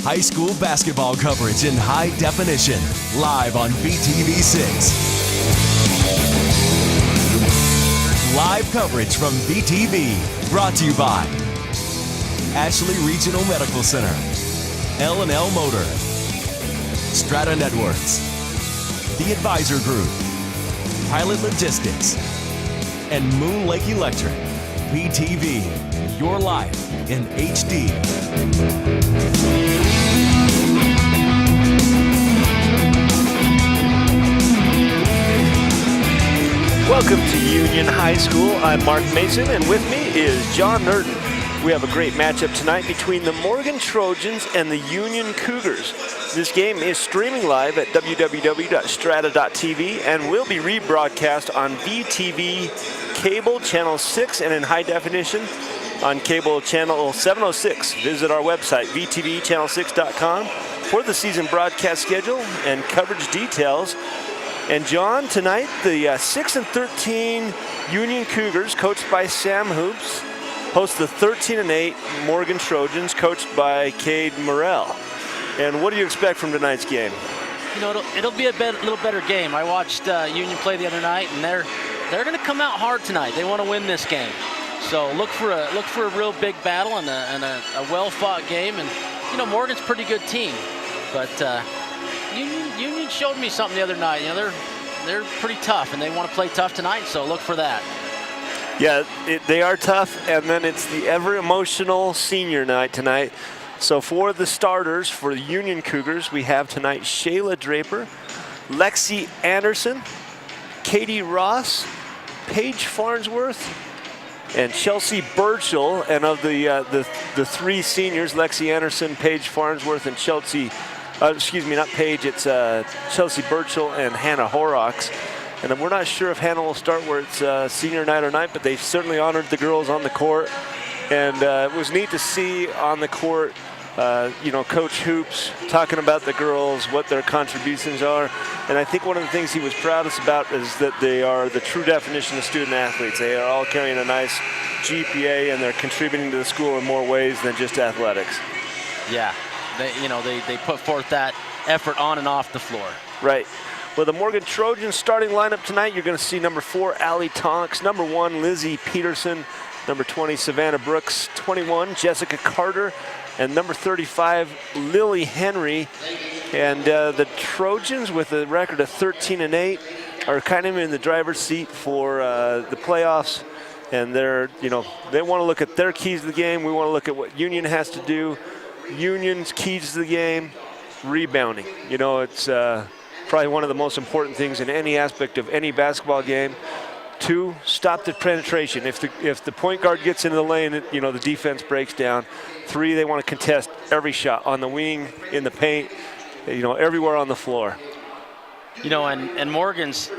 High school basketball coverage in high definition, live on VTV6. Live coverage from VTV, brought to you by Ashley Regional Medical Center, L&L Motor, Strata Networks, The Advisor Group, Pilot Logistics, and Moon Lake Electric. VTV, your life in HD. Welcome to Union High School. I'm Mark Mason, and with me is John Nerton. We have a great matchup tonight between the Morgan Trojans and the Union Cougars. This game is streaming live at www.strata.tv and will be rebroadcast on VTV Cable Channel 6 and in high definition on Cable Channel 706. Visit our website, vtvchannel6.com, for the season broadcast schedule and coverage details. And John, tonight the 6-13 Union Cougars, coached by Sam Hoops, host the 13-8 Morgan Trojans, coached by Cade Morrell. And what do you expect from tonight's game? You know, it'll be a little better game. I watched Union play the other night, and they're going to come out hard tonight. They want to win this game, so look for a real big battle and a well-fought game. And you know, Morgan's a pretty good team, but Union showed me something the other night. You know, they're pretty tough, and they want to play tough tonight. So look for that. Yeah, they are tough, and then it's the ever-emotional senior night tonight. So for the starters, for the Union Cougars, we have tonight Shayla Draper, Lexi Anderson, Katie Ross, Paige Farnsworth, and Chelsea Burchell. And of the three seniors, Lexi Anderson, Paige Farnsworth, and Chelsea, excuse me, not Paige, it's Chelsea Burchell and Hannah Horrocks. And we're not sure if Hannah will start where it's senior night or night, but they certainly honored the girls on the court. And it was neat to see on the court, you know, Coach Hoops talking about the girls, what their contributions are. And I think one of the things he was proudest about is that they are the true definition of student athletes. They are all carrying a nice GPA, and they're contributing to the school in more ways than just athletics. Yeah, they put forth that effort on and off the floor. Right. Well, the Morgan Trojans starting lineup tonight, you're going to see number 4, Allie Tonks, number 1, Lizzie Peterson, number 20, Savannah Brooks, 21, Jessica Carter, and number 35, Lily Henry. And the Trojans, with a record of 13-8, are kind of in the driver's seat for the playoffs. And they're, you know, they want to look at their keys to the game. We want to look at what Union has to do. Union's keys to the game, rebounding. You know, it's probably one of the most important things in any aspect of any basketball game. 2, stop the penetration. If the point guard gets into the lane, you know, the defense breaks down. 3, they want to contest every shot on the wing, in the paint, you know, everywhere on the floor. You know, and Morgan's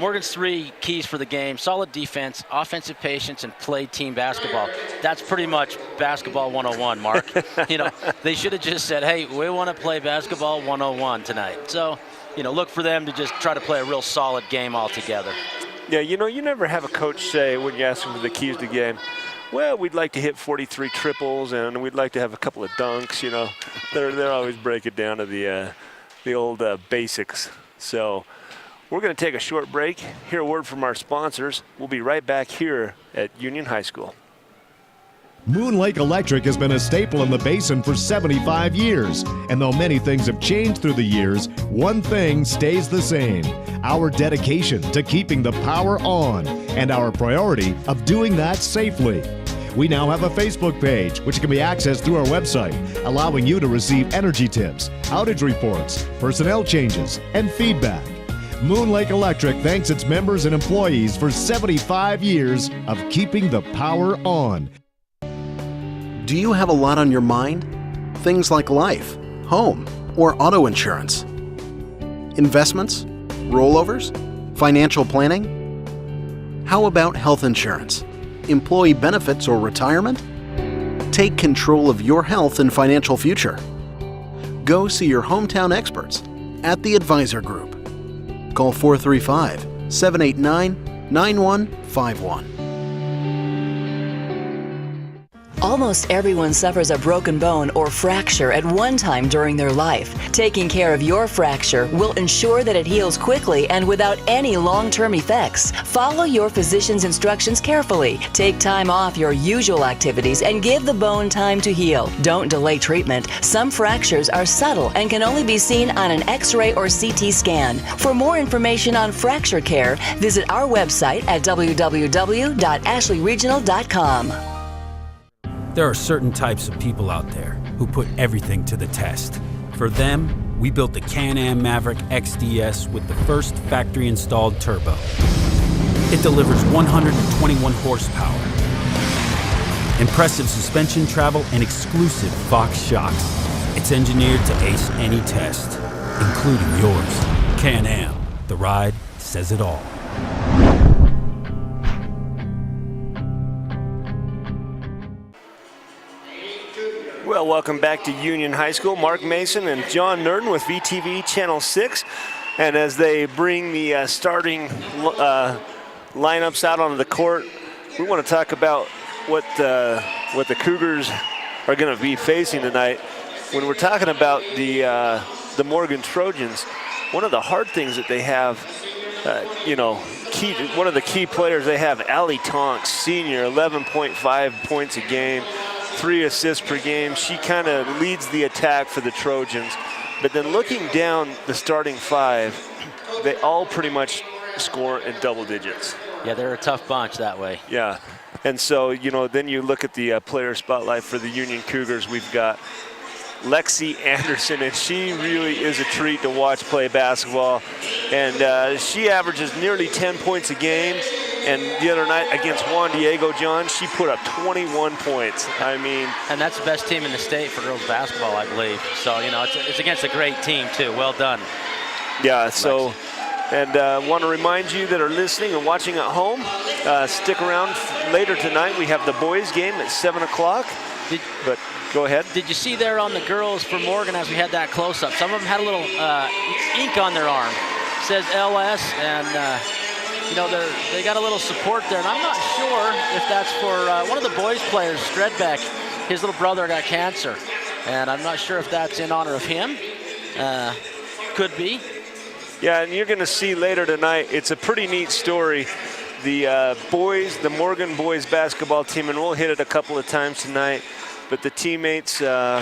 3 keys for the game: solid defense, offensive patience, and play team basketball. That's pretty much basketball 101, Mark. You know, they should have just said, hey, we want to play basketball 101 tonight. So, you know, look for them to just try to play a real solid game altogether. Yeah, you know, you never have a coach say, when you ask them for the keys to the game, well, we'd like to hit 43 triples and we'd like to have a couple of dunks. You know, they're always break it down to the old basics. So we're going to take a short break, hear a word from our sponsors. We'll be right back here at Union High School. Moon Lake Electric has been a staple in the Basin for 75 years. And though many things have changed through the years, one thing stays the same: our dedication to keeping the power on and our priority of doing that safely. We now have a Facebook page, which can be accessed through our website, allowing you to receive energy tips, outage reports, personnel changes, and feedback. Moon Lake Electric thanks its members and employees for 75 years of keeping the power on. Do you have a lot on your mind? Things like life, home, or auto insurance? Investments? Rollovers? Financial planning? How about health insurance? Employee benefits or retirement? Take control of your health and financial future. Go see your hometown experts at The Advisor Group. Call 435-789-9151. Almost everyone suffers a broken bone or fracture at one time during their life. Taking care of your fracture will ensure that it heals quickly and without any long-term effects. Follow your physician's instructions carefully. Take time off your usual activities and give the bone time to heal. Don't delay treatment. Some fractures are subtle and can only be seen on an X-ray or CT scan. For more information on fracture care, visit our website at www.ashleyregional.com. There are certain types of people out there who put everything to the test. For them, we built the Can-Am Maverick XDS with the first factory-installed turbo. It delivers 121 horsepower, impressive suspension travel, and exclusive Fox shocks. It's engineered to ace any test, including yours. Can-Am, the ride says it all. Well, welcome back to Union High School. Mark Mason and John Nurden with VTV Channel 6. And as they bring the starting lineups out onto the court, we want to talk about what the Cougars are going to be facing tonight. When we're talking about the Morgan Trojans, one of the hard things that they have, one of the key players they have, Allie Tonks, senior, 11.5 points a game. 3 assists per game. She kind of leads the attack for the Trojans. But then looking down the starting 5, they all pretty much score in double digits. Yeah, they're a tough bunch that way. Yeah. And so, then you look at the player spotlight for the Union Cougars. We've got Lexi Anderson, and she really is a treat to watch play basketball. And she averages nearly 10 points a game. And the other night against Juan Diego, John, she put up 21 points. And that's the best team in the state for girls basketball, I believe. So, it's against a great team, too. Well done. Yeah, so, and want to remind you that are listening and watching at home, stick around later tonight. We have the boys game at 7 o'clock. But go ahead. Did you see there on the girls for Morgan as we had that close-up? Some of them had a little ink on their arm. It says LS, and they got a little support there, and I'm not sure if that's for one of the boys players, Stredbeck. His little brother got cancer, and I'm not sure if that's in honor of him. Could be. Yeah, and you're going to see later tonight, it's a pretty neat story. The Morgan boys basketball team, and we'll hit it a couple of times tonight, but the teammates for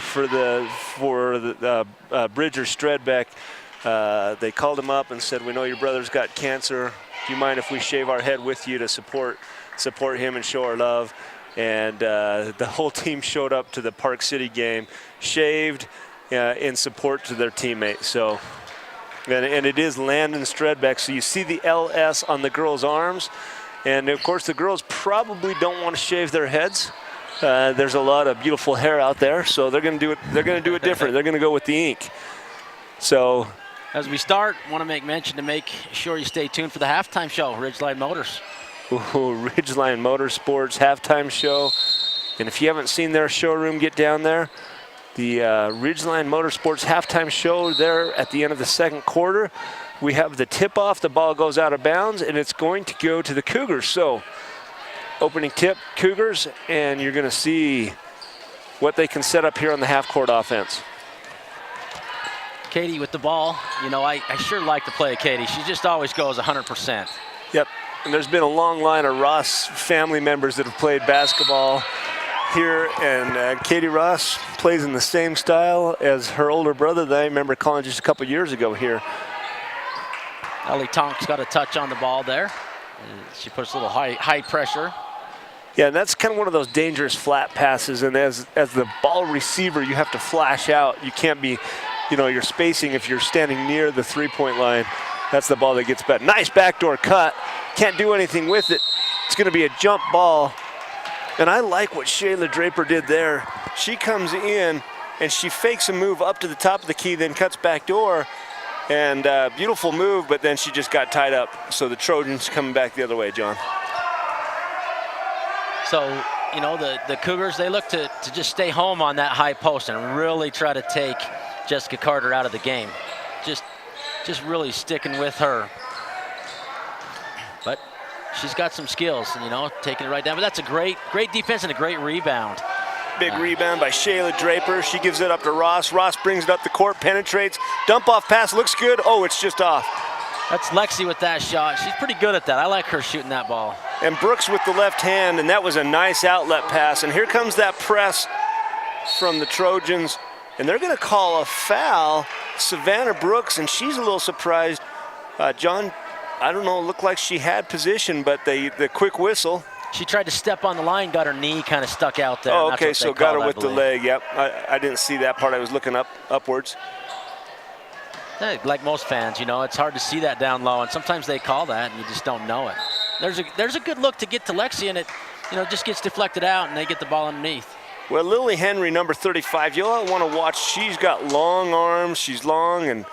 Bridger Stredbeck, they called him up and said, "We know your brother's got cancer. Do you mind if we shave our head with you to support him and show our love?" And the whole team showed up to the Park City game, shaved in support to their teammate. So, and it is Landon Stredbeck. So you see the LS on the girls' arms, and of course the girls probably don't want to shave their heads. There's a lot of beautiful hair out there, so they're going to do it. They're going to do it different. They're going to go with the ink. So. As we start, want to make mention to make sure you stay tuned for the halftime show, Ridgeline Motors. Ooh, Ridgeline Motorsports halftime show. And if you haven't seen their showroom, get down there. The Ridgeline Motorsports halftime show there at the end of the second quarter. We have the tip-off. The ball goes out of bounds, and it's going to go to the Cougars. So, opening tip, Cougars, and you're going to see what they can set up here on the half-court offense. Katie with the ball. I sure like to play Katie. She just always goes 100%. Yep, and there's been a long line of Ross family members that have played basketball here, and Katie Ross plays in the same style as her older brother that I remember calling just a couple years ago here. Ellie Tonks got a touch on the ball there. And she puts a little high pressure. Yeah, and that's kind of one of those dangerous flat passes, and as the ball receiver, you have to flash out. You can't be, your spacing if you're standing near the three-point line. That's the ball that gets bet. Nice backdoor cut. Can't do anything with it. It's going to be a jump ball. And I like what Shayla Draper did there. She comes in and she fakes a move up to the top of the key, then cuts back door. And beautiful move, but then she just got tied up. So the Trojans coming back the other way, John. So, the Cougars, they look to just stay home on that high post and really try to take Jessica Carter out of the game. Just really sticking with her. But she's got some skills, taking it right down. But that's a great defense and a great rebound. Big rebound by Shayla Draper. She gives it up to Ross. Ross brings it up the court, penetrates. Dump off pass, looks good. Oh, it's just off. That's Lexi with that shot. She's pretty good at that. I like her shooting that ball. And Brooks with the left hand, and that was a nice outlet pass. And here comes that press from the Trojans. And they're going to call a foul, Savannah Brooks, and she's a little surprised. John, I don't know, it looked like she had position, but the quick whistle. She tried to step on the line, got her knee kind of stuck out there. Oh, okay, so got her with the leg. Yep, I didn't see that part. I was looking upwards. Like most fans, you know, it's hard to see that down low, and sometimes they call that, and you just don't know it. There's a good look to get to Lexi, and it, you know, just gets deflected out, and they get the ball underneath. Well, Lily Henry, number 35, you'll want to watch. She's got long arms. She's long and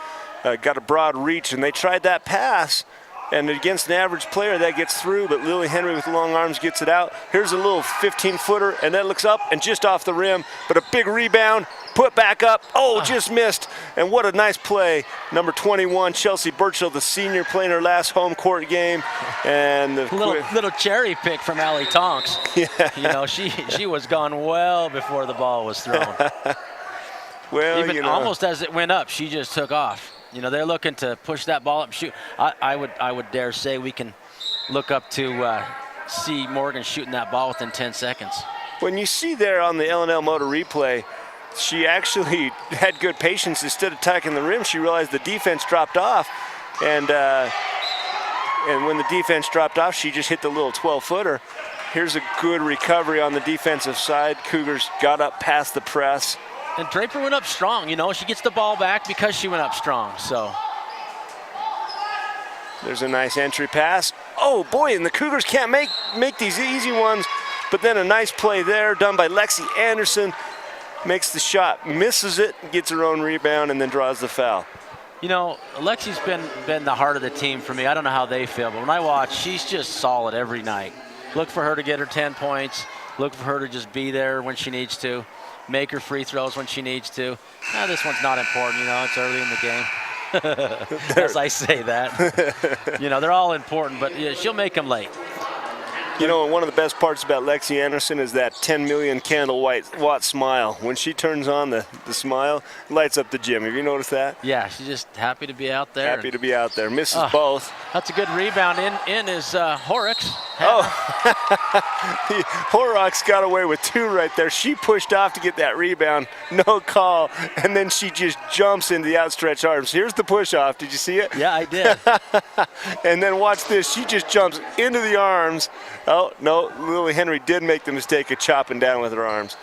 got a broad reach, and they tried that pass. And against an average player, that gets through, but Lily Henry with long arms gets it out. Here's a little 15-footer, and that looks up and just off the rim, but a big rebound, put back up. Oh, just missed. And what a nice play. Number 21, Chelsea Burchill, the senior, playing her last home court game. And the little cherry pick from Allie Tonks. Yeah. You know, she was gone well before the ball was thrown. Well, even you know, almost as it went up, she just took off. You know, they're looking to push that ball up and shoot. I would dare say we can look up to see Morgan shooting that ball within 10 seconds. When you see there on the L&L Motor replay, she actually had good patience. Instead of attacking the rim, she realized the defense dropped off. And when the defense dropped off, she just hit the little 12-footer. Here's a good recovery on the defensive side. Cougars got up past the press. And Draper went up strong, you know. She gets the ball back because she went up strong, so. There's a nice entry pass. Oh, boy, and the Cougars can't make these easy ones. But then a nice play there done by Lexi Anderson. Makes the shot, misses it, gets her own rebound, and then draws the foul. You know, Lexi's been the heart of the team for me. I don't know how they feel, but when I watch, she's just solid every night. Look for her to get her 10 points. Look for her to just be there when she needs to. Make her free throws when she needs to. This one's not important, you know, it's early in the game. As I say that. You know, they're all important, but yeah, she'll make them late. You know, one of the best parts about Lexi Anderson is that 10 million candle watt smile. When she turns on the smile, it lights up the gym. Have you noticed that? Yeah, she's just happy to be out there. Happy to be out there. Misses both. That's a good rebound. In is Horrocks. Oh, Horrocks got away with two right there. She pushed off to get that rebound. No call. And then she just jumps into the outstretched arms. Here's the push-off. Did you see it? Yeah, I did. And then watch this. She just jumps into the arms. Oh, no, Lily Henry did make the mistake of chopping down with her arms.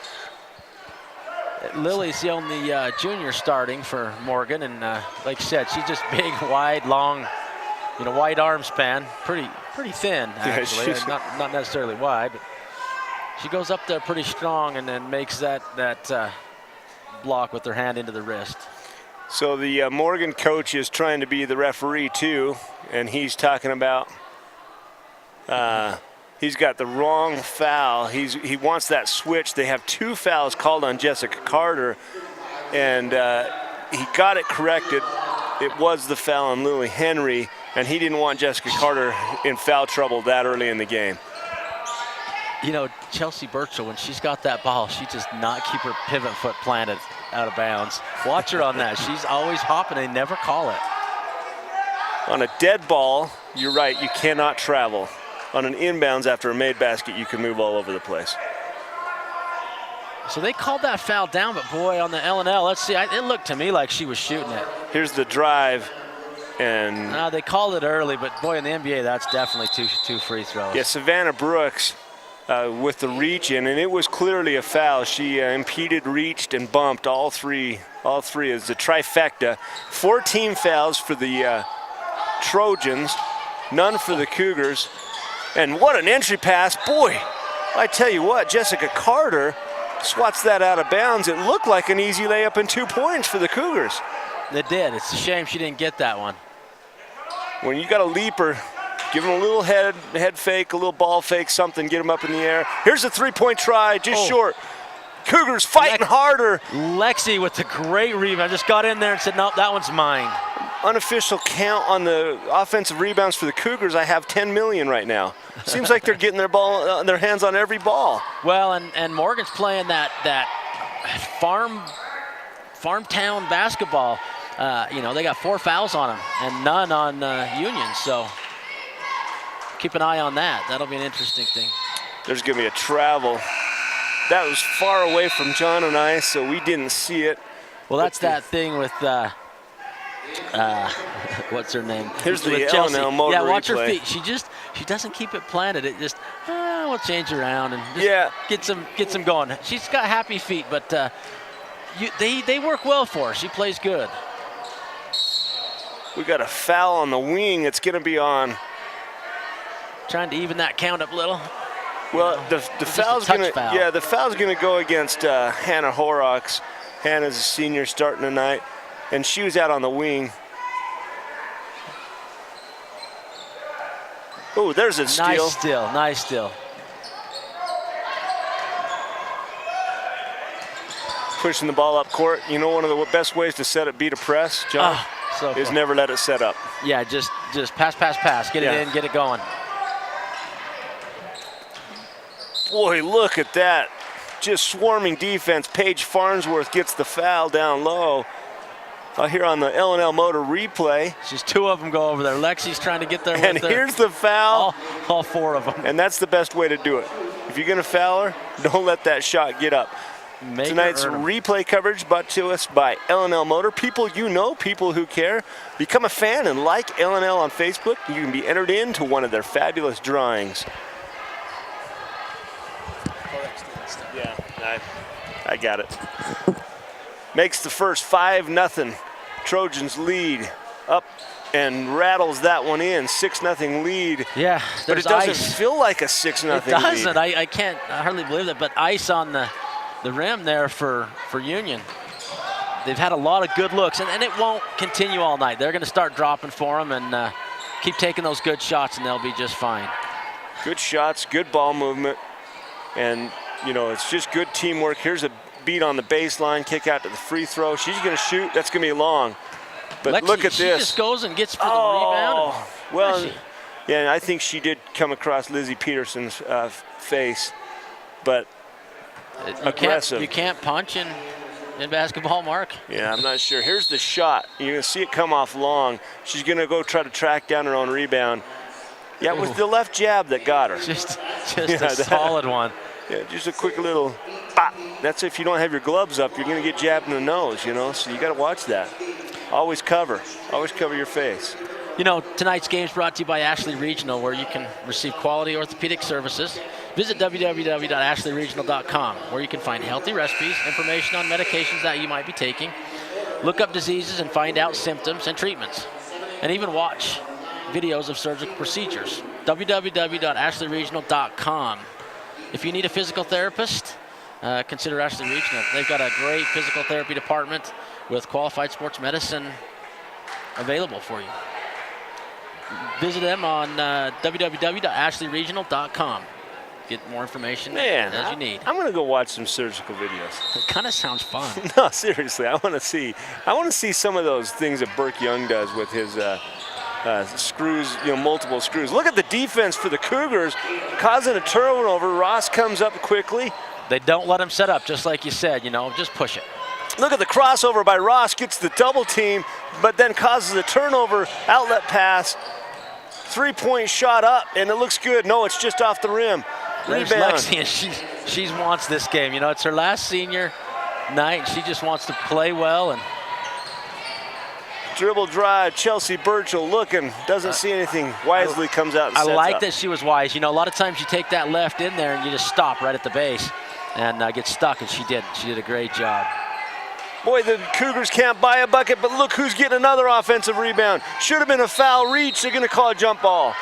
Lily's the only junior starting for Morgan, and like you said, she's just big, wide, long, you know, wide arm span. Pretty thin, actually. Yeah, not necessarily wide, but she goes up there pretty strong and then makes that block with her hand into the wrist. So the Morgan coach is trying to be the referee too, and he's talking about he's got the wrong foul. He wants that switch. They have 2 fouls called on Jessica Carter, and he got it corrected. It was the foul on Lily Henry, and he didn't want Jessica Carter in foul trouble that early in the game. You know, Chelsea Burchill, when she's got that ball, she does not keep her pivot foot planted out of bounds. Watch her on that. She's always hopping. They never call it. On a dead ball, you're right, you cannot travel. On an inbounds after a made basket, you can move all over the place. So they called that foul down, but boy, on the L&L, let's see, it looked to me like she was shooting it. Here's the drive, and they called it early, but boy, in the NBA, that's definitely two free throws. Yeah, Savannah Brooks with the reach in, and it was clearly a foul. She impeded, reached, and bumped all three. All three is the trifecta. 14 fouls for the Trojans, none for the Cougars. And what an entry pass. Boy, I tell you what, Jessica Carter swats that out of bounds. It looked like an easy layup and 2 points for the Cougars. It did. It's a shame she didn't get that one. When you got a leaper, give him a little head fake, a little ball fake, something, get him up in the air. Here's a 3-point try, just short. Cougars fighting harder. Lexi with the great rebound. Just got in there and said, nope, that one's mine. unofficial count on the offensive rebounds for the Cougars, I have 10 million right now. Seems like they're getting their hands on every ball. Well, and Morgan's playing that farm town basketball. They got 4 fouls on them and none on Union. So keep an eye on that. That'll be an interesting thing. There's going to be a travel. That was far away from John and I, so we didn't see it. Well, that's that thing with what's her name? Here's the with Chelsea. L&L Motor Yeah, watch replay. her feet. She doesn't keep it planted. It just we'll change around and just get some going. She's got happy feet, but they work well for her. She plays good. We got a foul on the wing. It's going to be on. Trying to even that count up a little. Well, the foul's going to the foul's going to go against Hannah Horrocks. Hannah's a senior starting tonight, and she was out on the wing. Oh, there's a steal. Nice steal. Pushing the ball up court. You know, one of the best ways to set it, beat a press, John, is never let it set up. Yeah, just pass. Get it in, get it going. Boy, look at that. Just swarming defense. Paige Farnsworth gets the foul down low. Here on the L&L Motor replay. Just 2 of them go over there. Lexi's trying to get there. And here's the foul. All 4 of them. And that's the best way to do it. If you're going to foul her, don't let that shot get up. Tonight's replay coverage brought to us by L&L Motor. People you know, people who care. Become a fan and like L&L on Facebook. You can be entered into one of their fabulous drawings. Yeah, I got it. Makes the first 5-0. Trojans lead up and rattles that one in. 6-0 lead. Yeah, but it doesn't feel like a 6-0 lead. It doesn't. I can't hardly believe that. But ice on the rim there for Union. They've had a lot of good looks, and it won't continue all night. They're going to start dropping for them and keep taking those good shots, and they'll be just fine. Good shots, good ball movement, and it's just good teamwork. Here's a beat on the baseline, kick out to the free throw. She's going to shoot. That's going to be long. But Lexi, look at this. She just goes and gets for the rebound. Well, yeah, I think she did come across Lizzie Peterson's face, but aggressive. You can't punch in basketball, Mark. Yeah, I'm not sure. Here's the shot. You're going to see it come off long. She's going to go try to track down her own rebound. Yeah, it was the left jab that got her. Just a solid one. Yeah, just a quick little pop. That's if you don't have your gloves up, you're going to get jabbed in the nose, so you got to watch that. Always cover your face. Tonight's game is brought to you by Ashley Regional, where you can receive quality orthopedic services. Visit www.ashleyregional.com, where you can find healthy recipes, information on medications that you might be taking, look up diseases and find out symptoms and treatments, and even watch videos of surgical procedures. www.ashleyregional.com. If you need a physical therapist, consider Ashley Regional. They've got a great physical therapy department with qualified sports medicine available for you. Visit them on www.ashleyregional.com. Get more information as you need. I'm going to go watch some surgical videos. It kind of sounds fun. No, seriously, I want to see some of those things that Burke Young does with his screws, multiple screws. Look at the defense for the Cougars, causing a turnover. Ross comes up quickly. They don't let him set up, just like you said, just push it. Look at the crossover by Ross, gets the double team, but then causes a turnover, outlet pass, 3-point shot up, and it looks good. No, it's just off the rim. There's Rebound. Lexi, and she wants this game. It's her last senior night, and she just wants to play well. And dribble drive, Chelsea Burchell looking, doesn't see anything, wisely comes out and sets I like up. that she was wise. A lot of times you take that left in there and you just stop right at the base and get stuck, and she did. She did a great job. Boy, the Cougars can't buy a bucket, but look who's getting another offensive rebound. Should have been a foul reach. They're going to call a jump ball.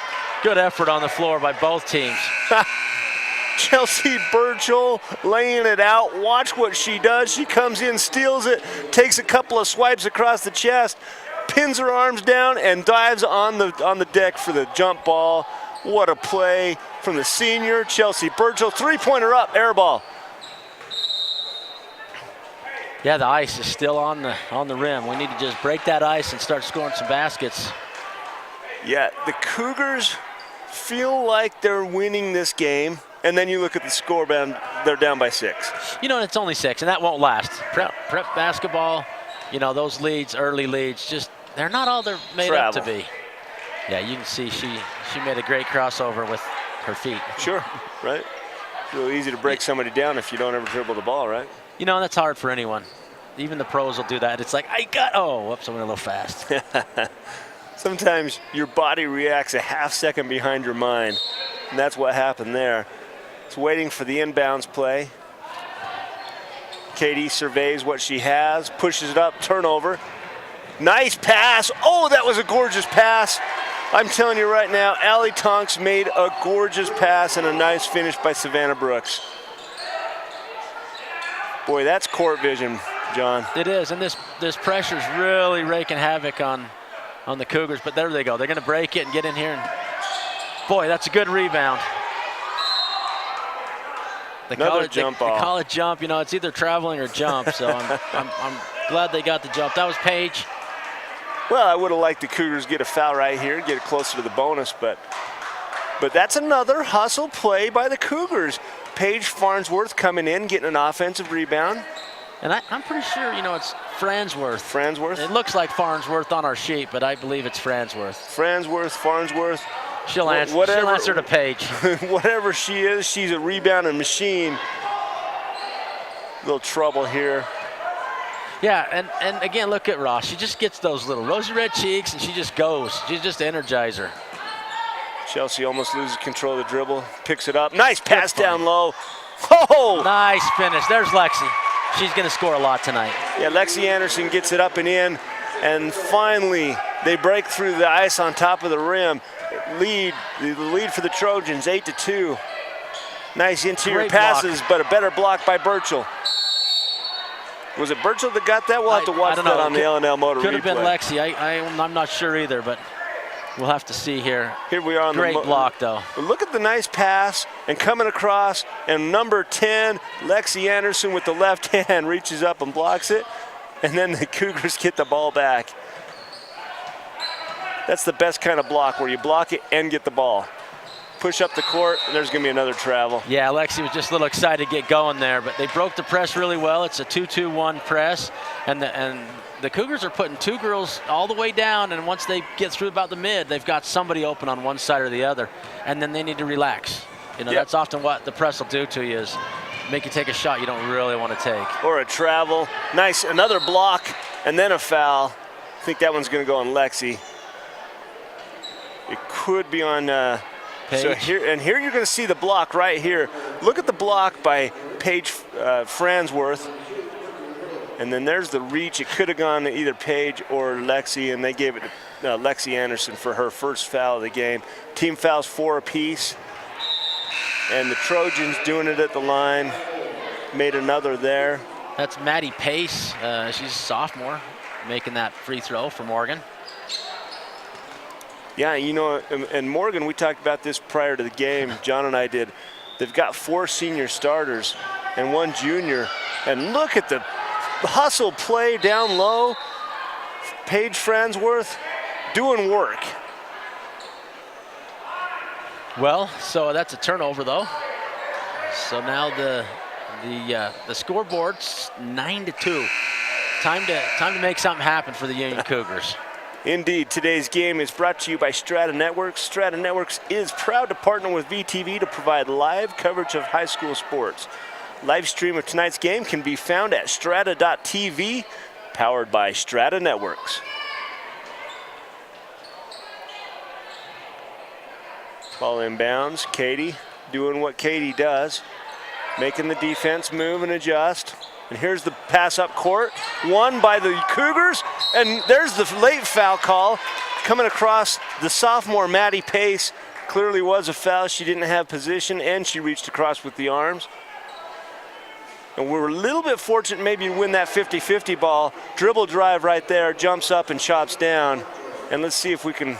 Good effort on the floor by both teams. Chelsea Burchell laying it out. Watch what she does. She comes in, steals it, takes a couple of swipes across the chest, pins her arms down, and dives on the deck for the jump ball. What a play from the senior, Chelsea Burchell. 3-pointer up, air ball. Yeah, the ice is still on the rim. We need to just break that ice and start scoring some baskets. Yeah, the Cougars feel like they're winning this game, and then you look at the scoreboard, they're down by 6. You know, it's only 6, and that won't last. Prep basketball, you know, those leads, early leads, they're not all they're made up to be. Yeah, you can see she made a great crossover with her feet. Sure, right? It's real easy to break somebody down if you don't ever dribble the ball, right? You know, that's hard for anyone. Even the pros will do that. It's like, whoops, I went a little fast. Sometimes your body reacts a half second behind your mind, and that's what happened there. It's waiting for the inbounds play. Katie surveys what she has, pushes it up, turnover. Nice pass. Oh, that was a gorgeous pass. I'm telling you right now, Allie Tonks made a gorgeous pass and a nice finish by Savannah Brooks. Boy, that's court vision, John. It is, and this pressure's really raking havoc on the Cougars, but there they go. They're going to break it and get in here. And boy, that's a good rebound. The college jump, you know, it's either traveling or jump, so I'm glad they got the jump. That was Paige. Well, I would have liked the Cougars get a foul right here, get it closer to the bonus, but that's another hustle play by the Cougars. Paige Farnsworth coming in, getting an offensive rebound. And I'm pretty sure, you know, it's Farnsworth. Farnsworth? It looks like Farnsworth on our sheet, but I believe it's Farnsworth. Farnsworth. She'll answer to Paige. Whatever she is, she's a rebounding machine. A little trouble here. Yeah, and again, look at Ross. She just gets those little rosy red cheeks, and she just goes. She's just an energizer. Chelsea almost loses control of the dribble, picks it up. Nice pass down low. Oh! Nice finish. There's Lexi. She's going to score a lot tonight. Yeah, Lexi Anderson gets it up and in, and finally they break through the ice on top of the rim. The lead for the Trojans, 8-2. Nice interior passes, but a better block by Burchell. Was it Burchell that got that? We'll have to watch that on the L&L Motor replay. Could have been Lexi. I'm not sure either, but we'll have to see here. Here we are on Great block, though. Look at the nice pass and coming across, and number 10, Lexi Anderson with the left hand reaches up and blocks it, and then the Cougars get the ball back. That's the best kind of block, where you block it and get the ball. Push up the court, and there's going to be another travel. Yeah, Lexi was just a little excited to get going there, but they broke the press really well. It's a 2-2-1 press, and the Cougars are putting 2 girls all the way down, and once they get through about the mid, they've got somebody open on one side or the other, and then they need to relax. You know, That's often what the press will do to you, is make you take a shot you don't really want to take. Or a travel. Nice, another block, and then a foul. I think that one's going to go on Lexi. It could be on Paige. So here you're going to see the block right here. Look at the block by Paige Farnsworth. And then there's the reach. It could have gone to either Paige or Lexi, and they gave it to Lexi Anderson for her first foul of the game. Team fouls 4 apiece. And the Trojans doing it at the line. Made another there. That's Maddie Pace. She's a sophomore, making that free throw for Morgan. Yeah, you know, and Morgan, we talked about this prior to the game. John and I did. They've got 4 senior starters and 1 junior. And look at the hustle play down low. Paige Farnsworth doing work. Well, so that's a turnover, though. So now the scoreboard's 9-2. Time to make something happen for the Union Cougars. Indeed, today's game is brought to you by Strata Networks. Strata Networks is proud to partner with VTV to provide live coverage of high school sports. Live stream of tonight's game can be found at strata.tv, powered by Strata Networks. Ball inbounds. Katie doing what Katie does, making the defense move and adjust. And here's the pass up court, won by the Cougars. And there's the late foul call coming across the sophomore Maddie Pace. Clearly was a foul. She didn't have position, and she reached across with the arms. And we were a little bit fortunate maybe to win that 50-50 ball. Dribble drive right there, jumps up and chops down. And let's see if we can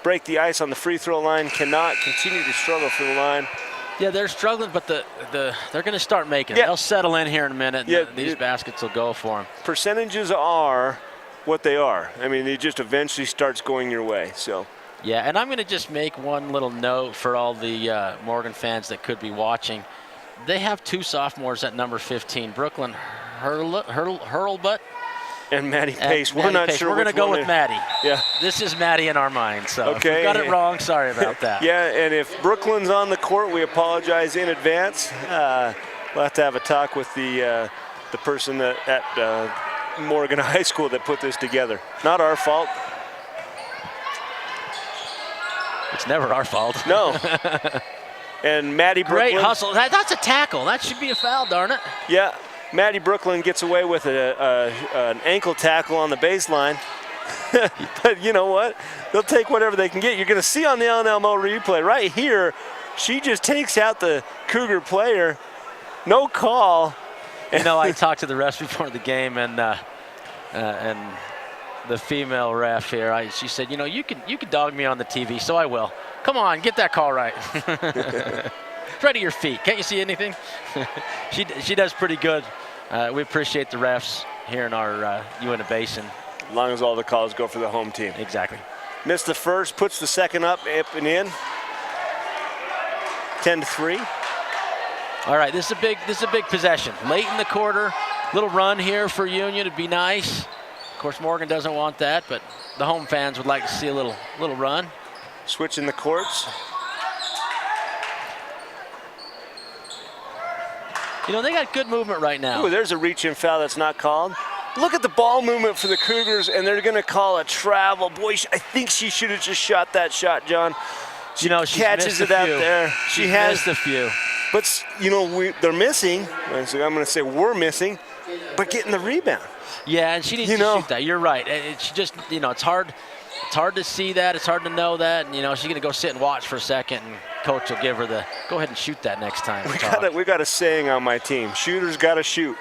break the ice on the free throw line. Cannot, continue to struggle for the line. Yeah, they're struggling, but they're going to start making it. Yeah. They'll settle in here in a minute, and Yeah, these baskets will go for them. Percentages are what they are. I mean, it just eventually starts going your way. So. Yeah, and I'm going to just make one little note for all the Morgan fans that could be watching. They have 2 sophomores at number 15, Brooklyn Hurlbut. And Maddie Pace. We're not sure. We're going to go with Maddie. Yeah. This is Maddie in our mind. So okay. If we got it wrong, sorry about that. Yeah, and if Brooklyn's on the court, we apologize in advance. We'll have to have a talk with the person at Morgan High School that put this together. Not our fault. It's never our fault. No. And Maddie Brooklyn. Great hustle. That's a tackle. That should be a foul, darn it. Yeah. Maddie Brooklyn gets away with an ankle tackle on the baseline. But you know what? They'll take whatever they can get. You're going to see on the LNMO replay right here, she just takes out the Cougar player. No call. You know, I talked to the refs before the game, and the female ref here, she said, you know, you can dog me on the TV, so I will. Come on, get that call right. Right at your feet. Can't you see anything? She does pretty good. We appreciate the refs here in our Uinta Basin. As long as all the calls go for the home team. Exactly. Missed the first, puts the second up and in. 10-3. All right, this is a big possession. Late in the quarter, little run here for Union would be nice. Of course, Morgan doesn't want that, but the home fans would like to see a little run. Switching the courts. You know, they got good movement right now. Ooh, there's a reach-in foul that's not called. Look at the ball movement for the Cougars, and they're going to call a travel. Boy, I think she should have just shot that shot, John. She catches it out there. She has missed a few. But, you know, they're missing. So I'm going to say we're missing, but getting the rebound. Yeah, and she needs to shoot that. You're right. She just, you know, it's hard to see that. It's hard to know that. And, you know, she's going to go sit and watch for a second, and coach will give her the, go ahead and shoot that next time. We got a saying on my team, shooters got to shoot.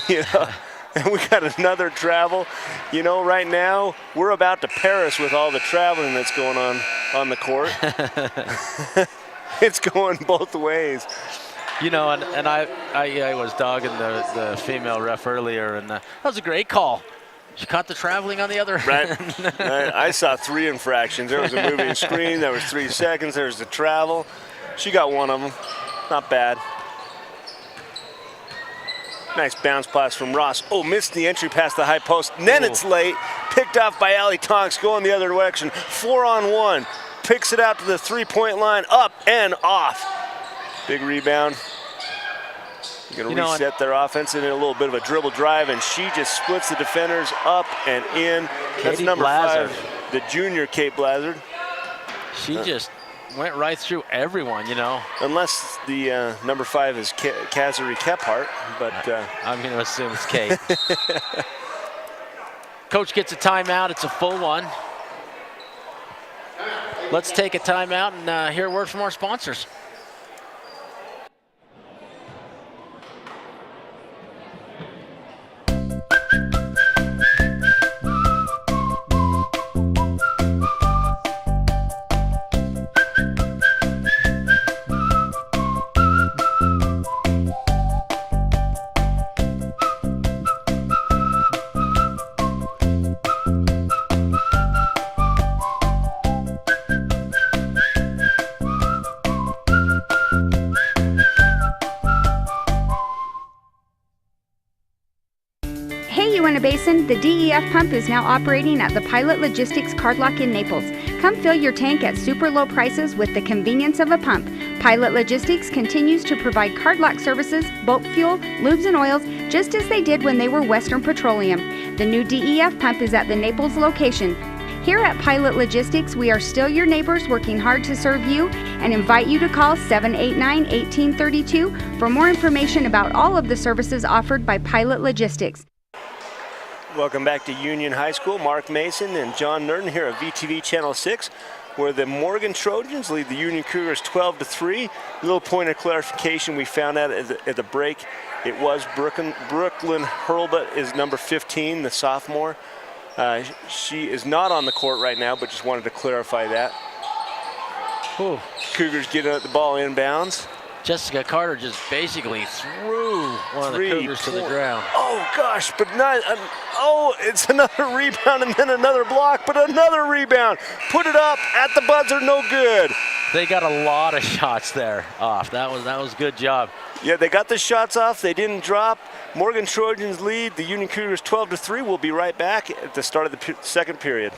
You know, and we got another travel. You know, right now, we're about to Paris with all the traveling that's going on the court. It's going both ways. You know, and I was dogging the female ref earlier, and that was a great call. She caught the traveling on the other end. Right. I saw 3 infractions. There was a moving screen. There was 3 seconds. There was the travel. She got one of them. Not bad. Nice bounce pass from Ross. Oh, missed the entry past the high post. And then it's late. Picked off by Allie Tonks, going the other direction. 4-on-1. Picks it out to the 3-point line. Up and off. Big rebound. You're going to reset their offense in a little bit of a dribble drive, and she just splits the defenders up and in. That's Katie number Blazard. 5, the junior Kate Blazard. She just went right through everyone, you know. Unless the number 5 is Kazari Kephart, but I'm going to assume it's Kate. Coach gets a timeout. It's a full one. Let's take a timeout and hear a word from our sponsors. Basin, the DEF pump is now operating at the Pilot Logistics Card Lock in Naples. Come fill your tank at super low prices with the convenience of a pump. Pilot Logistics continues to provide card lock services, bulk fuel, lubes and oils, just as they did when they were Western Petroleum. The new DEF pump is at the Naples location. Here at Pilot Logistics, we are still your neighbors working hard to serve you and invite you to call 789-1832 for more information about all of the services offered by Pilot Logistics. Welcome back to Union High School. Mark Mason and John Nurden here at VTV Channel 6, where the Morgan Trojans lead the Union Cougars 12-3. A little point of clarification we found out at the break. It was Brooklyn Hurlbut is number 15, the sophomore. She is not on the court right now, but just wanted to clarify that. Ooh. Cougars getting the ball inbounds. Jessica Carter just basically threw one of the Cougars to the ground. Oh gosh, but not. It's another rebound and then another block, but another rebound. Put it up at the buzzer, no good. They got a lot of shots there off. That was a good job. Yeah, they got the shots off. They didn't drop. Morgan Trojans lead the Union Cougars 12-3. We'll be right back at the start of the second period.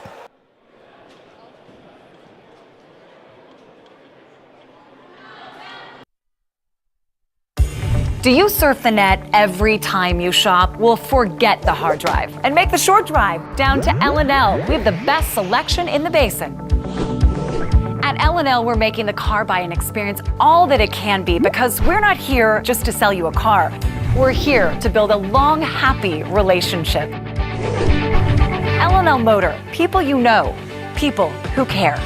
Do you surf the net every time you shop? Well, forget the hard drive and make the short drive down to L&L. We have the best selection in the basin. At L&L, we're making the car buying experience all that it can be because we're not here just to sell you a car. We're here to build a long, happy relationship. L&L Motor, people you know, people who care.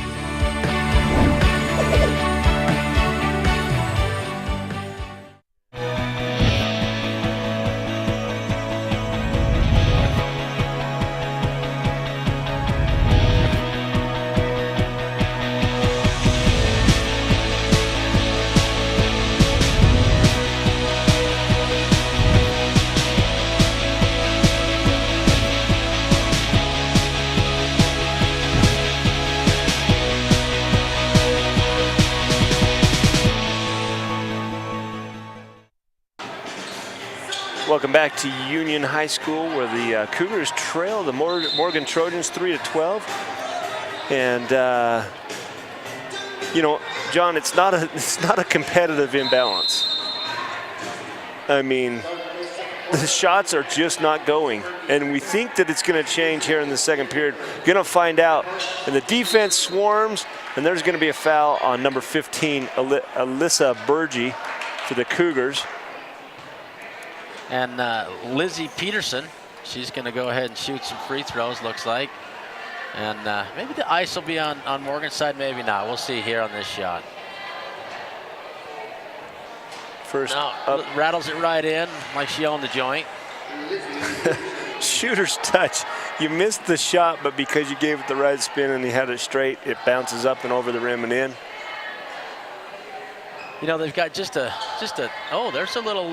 Welcome back to Union High School, where the Cougars trail the Morgan Trojans 3-12. And you know, John, it's not a competitive imbalance. I mean, the shots are just not going, and we think that it's going to change here in the second period. Going to find out. And the defense swarms, and there's going to be a foul on number 15, Alyssa Burgee, for the Cougars. And Lizzie Peterson, she's going to go ahead and shoot some free throws, looks like. And maybe the ice will be on Morgan's side, maybe not. We'll see here on this shot. First rattles it right in like she owned the joint. Shooter's touch. You missed the shot, but because you gave it the right spin and you had it straight, it bounces up and over the rim and in. You know, they've got just a oh, there's a little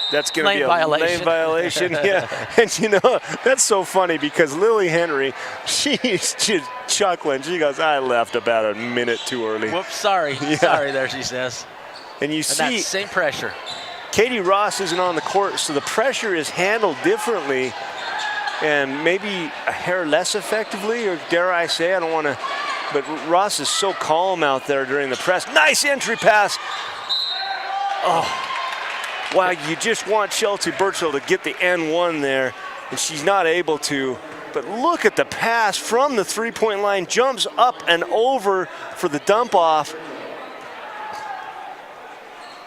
that's going to be a violation. lane violation. Yeah, and you know, that's so funny because Lily Henry, she's just chuckling. She goes, I left about a minute too early. Whoops, sorry. Yeah. Sorry there, she says. And you see, that same pressure. Katie Ross isn't on the court, so the pressure is handled differently and maybe a hair less effectively, or dare I say, I don't want to, but Ross is so calm out there during the press. Nice entry pass. Oh. Wow, you just want Chelsea Birchall to get the N1 there, and she's not able to. But look at the pass from the three-point line, jumps up and over for the dump off.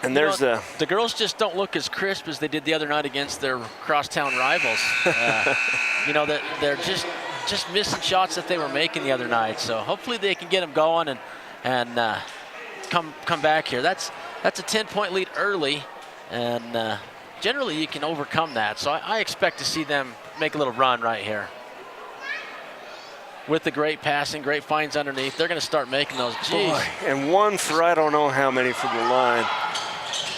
And there's the girls just don't look as crisp as they did the other night against their crosstown rivals. You know, that they're just missing shots that they were making the other night. So hopefully they can get them going and come back here. That's a 10-point lead early. And generally you can overcome that. So I expect to see them make a little run right here. With the great passing, great finds underneath, they're going to start making those. Jeez. Boy, and one for I don't know how many from the line.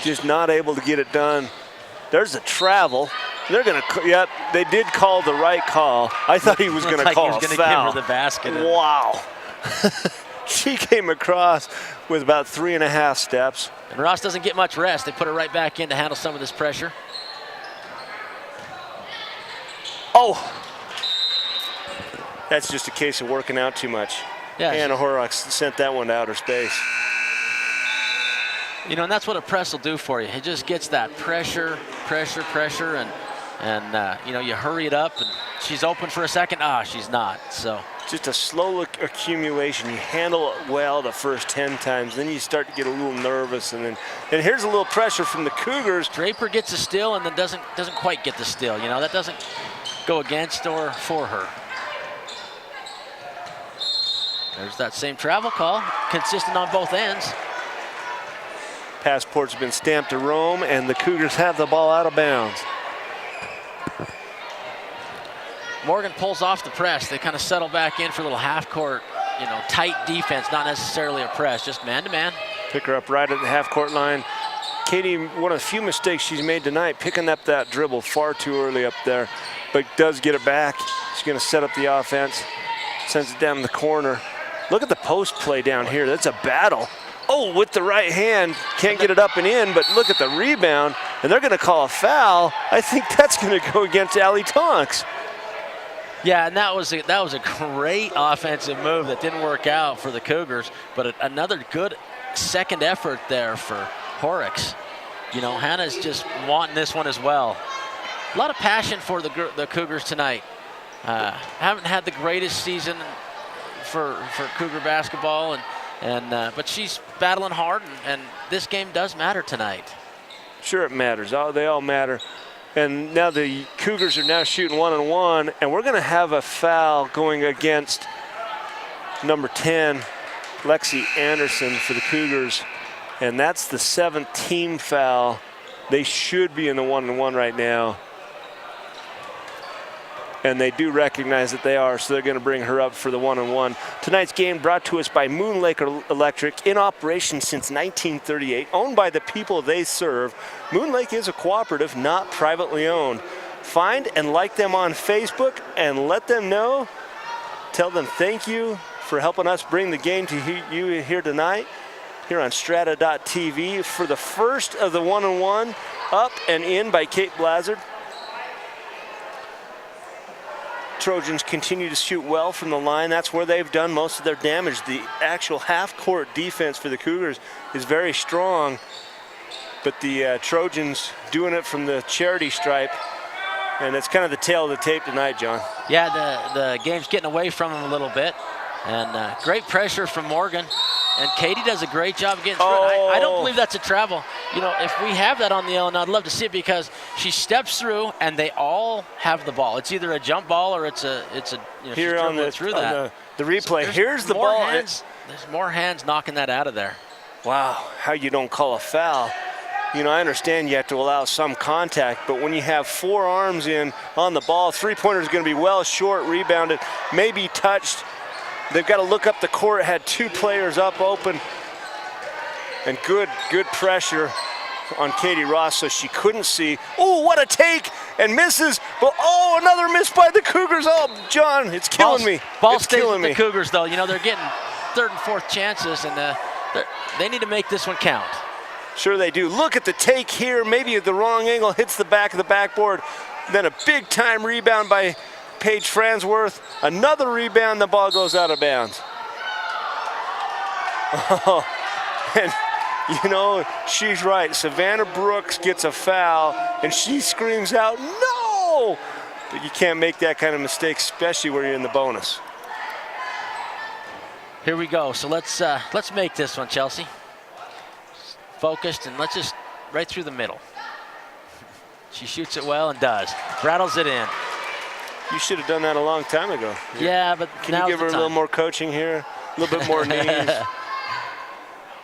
Just not able to get it done. There's a travel. They're going to, yep, they did call the right call. I thought he was going to call a foul. Give her the basket. Wow. She came across with about 3.5 steps. And Ross doesn't get much rest. They put her right back in to handle some of this pressure. Oh, that's just a case of working out too much. Yeah. Anna Horrocks sent that one to outer space. You know, and that's what a press will do for you. It just gets that pressure, and you know, you hurry it up, and she's open for a second. She's not. So just a slow accumulation. You handle it well the first 10 times, then you start to get a little nervous, and here's a little pressure from the Cougars. Draper gets a steal and then doesn't quite get the steal. You know, that doesn't go against or for her. There's that same travel call, consistent on both ends. Passports have been stamped to Rome, and the Cougars have the ball out of bounds. Morgan pulls off the press. They kind of settle back in for a little half-court tight defense, not necessarily a press, just man-to-man. Pick her up right at the half-court line. Katie, one of the few mistakes she's made tonight, picking up that dribble far too early up there, but does get it back. She's going to set up the offense, sends it down the corner. Look at the post play down here. That's a battle. Oh, with the right hand, can't get it up and in, but look at the rebound, and they're going to call a foul. I think that's going to go against Allie Tonks. Yeah, and that was a great offensive move that didn't work out for the Cougars, but another good second effort there for Horrocks. Hannah's just wanting this one as well. A lot of passion for the Cougars tonight. Haven't had the greatest season for Cougar basketball, but she's battling hard, and this game does matter tonight. Sure, it matters. They all matter. And now the Cougars are now shooting 1-on-1, and we're going to have a foul going against number 10, Lexi Anderson, for the Cougars. And that's the 7th team foul. They should be in the 1-on-1 right now. And they do recognize that they are, so they're going to bring her up for the 1-on-1. Tonight's game brought to us by Moon Lake Electric, in operation since 1938, owned by the people they serve. Moon Lake is a cooperative, not privately owned. Find and like them on Facebook and let them know. Tell them thank you for helping us bring the game to you here tonight, here on Strata.tv, for the first of the 1-on-1, up and in by Kate Blazard. Trojans continue to shoot well from the line. That's where they've done most of their damage. The actual half-court defense for the Cougars is very strong, but the Trojans doing it from the charity stripe, and it's kind of the tail of the tape tonight, John. Yeah, the game's getting away from them a little bit, and great pressure from Morgan. And Katie does a great job getting through it. I don't believe that's a travel. If we have that on the Ellen, I'd love to see it, because she steps through and they all have the ball. It's either a jump ball or it's a here on the replay. So here's the ball. There's more hands knocking that out of there. Wow, how you don't call a foul. I understand you have to allow some contact, but when you have 4 arms in on the ball, three-pointer is going to be well short, rebounded, maybe touched. They've got to look up the court. Had 2 players up open, and good pressure on Katie Ross, so she couldn't see. Oh, what a take, and misses, but another miss by the Cougars. Oh, John, it's killing me. Ball stays with the Cougars, though. They're getting 3rd and 4th chances, and they need to make this one count. Sure they do. Look at the take here. Maybe at the wrong angle, hits the back of the backboard. Then a big-time rebound by Paige Fransworth. Another rebound, the ball goes out of bounds. Oh, and she's right. Savannah Brooks gets a foul, and she screams out, "No!" But you can't make that kind of mistake, especially where you're in the bonus. Here we go. So let's make this one, Chelsea. Focused, and let's just right through the middle. She shoots it well and does. Rattles it in. You should have done that a long time ago. Yeah, but can you give her a little more coaching here? A little bit more knees?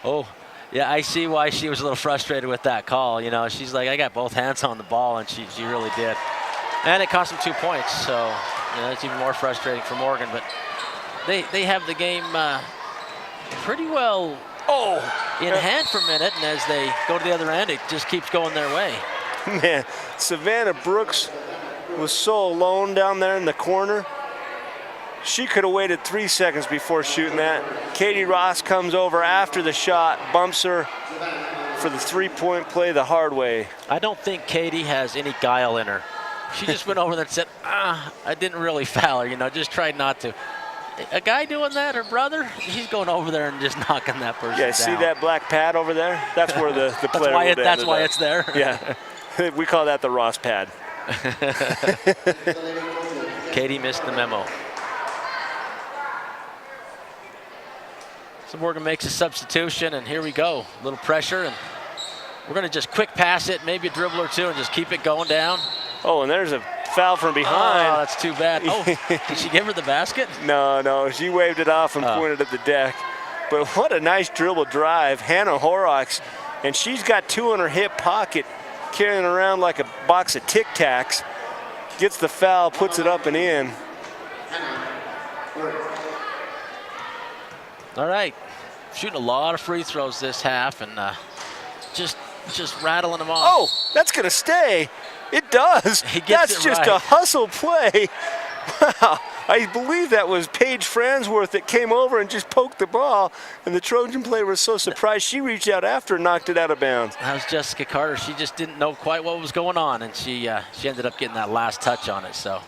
Oh, yeah, I see why she was a little frustrated with that call. She's like, I got both hands on the ball, and she really did. And it cost them 2 points, so it's even more frustrating for Morgan. But they have the game pretty well in hand for a minute, and as they go to the other end, it just keeps going their way. Man, Savannah Brooks was so alone down there in the corner. She could have waited 3 seconds before shooting that. Katie Ross comes over after the shot, bumps her for the 3-point play the hard way. I don't think Katie has any guile in her. She just went over there and said, I didn't really foul her, just tried not to. A guy doing that, her brother, he's going over there and just knocking that person down. See that black pad over there? That's where the player would end. That's why it's there. Yeah, we call that the Ross pad. Katie missed the memo. So Morgan makes a substitution, and here we go. A little pressure, and we're going to just quick pass it, maybe a dribble or two, and just keep it going down. Oh, and there's a foul from behind. Oh, that's too bad. Oh, did she give her the basket? No, she waved it off and pointed at the deck. But what a nice dribble drive. Hannah Horrocks, and she's got 2 in her hip pocket, carrying around like a box of Tic Tacs. Gets the foul, puts it up and in. All right, shooting a lot of free throws this half, and just rattling them off. Oh, that's going to stay. It does. He gets That's it just right. a hustle play. Wow. I believe that was Paige Fransworth that came over and just poked the ball, and the Trojan player was so surprised she reached out after and knocked it out of bounds. That was Jessica Carter. She just didn't know quite what was going on, and she ended up getting that last touch on it. So,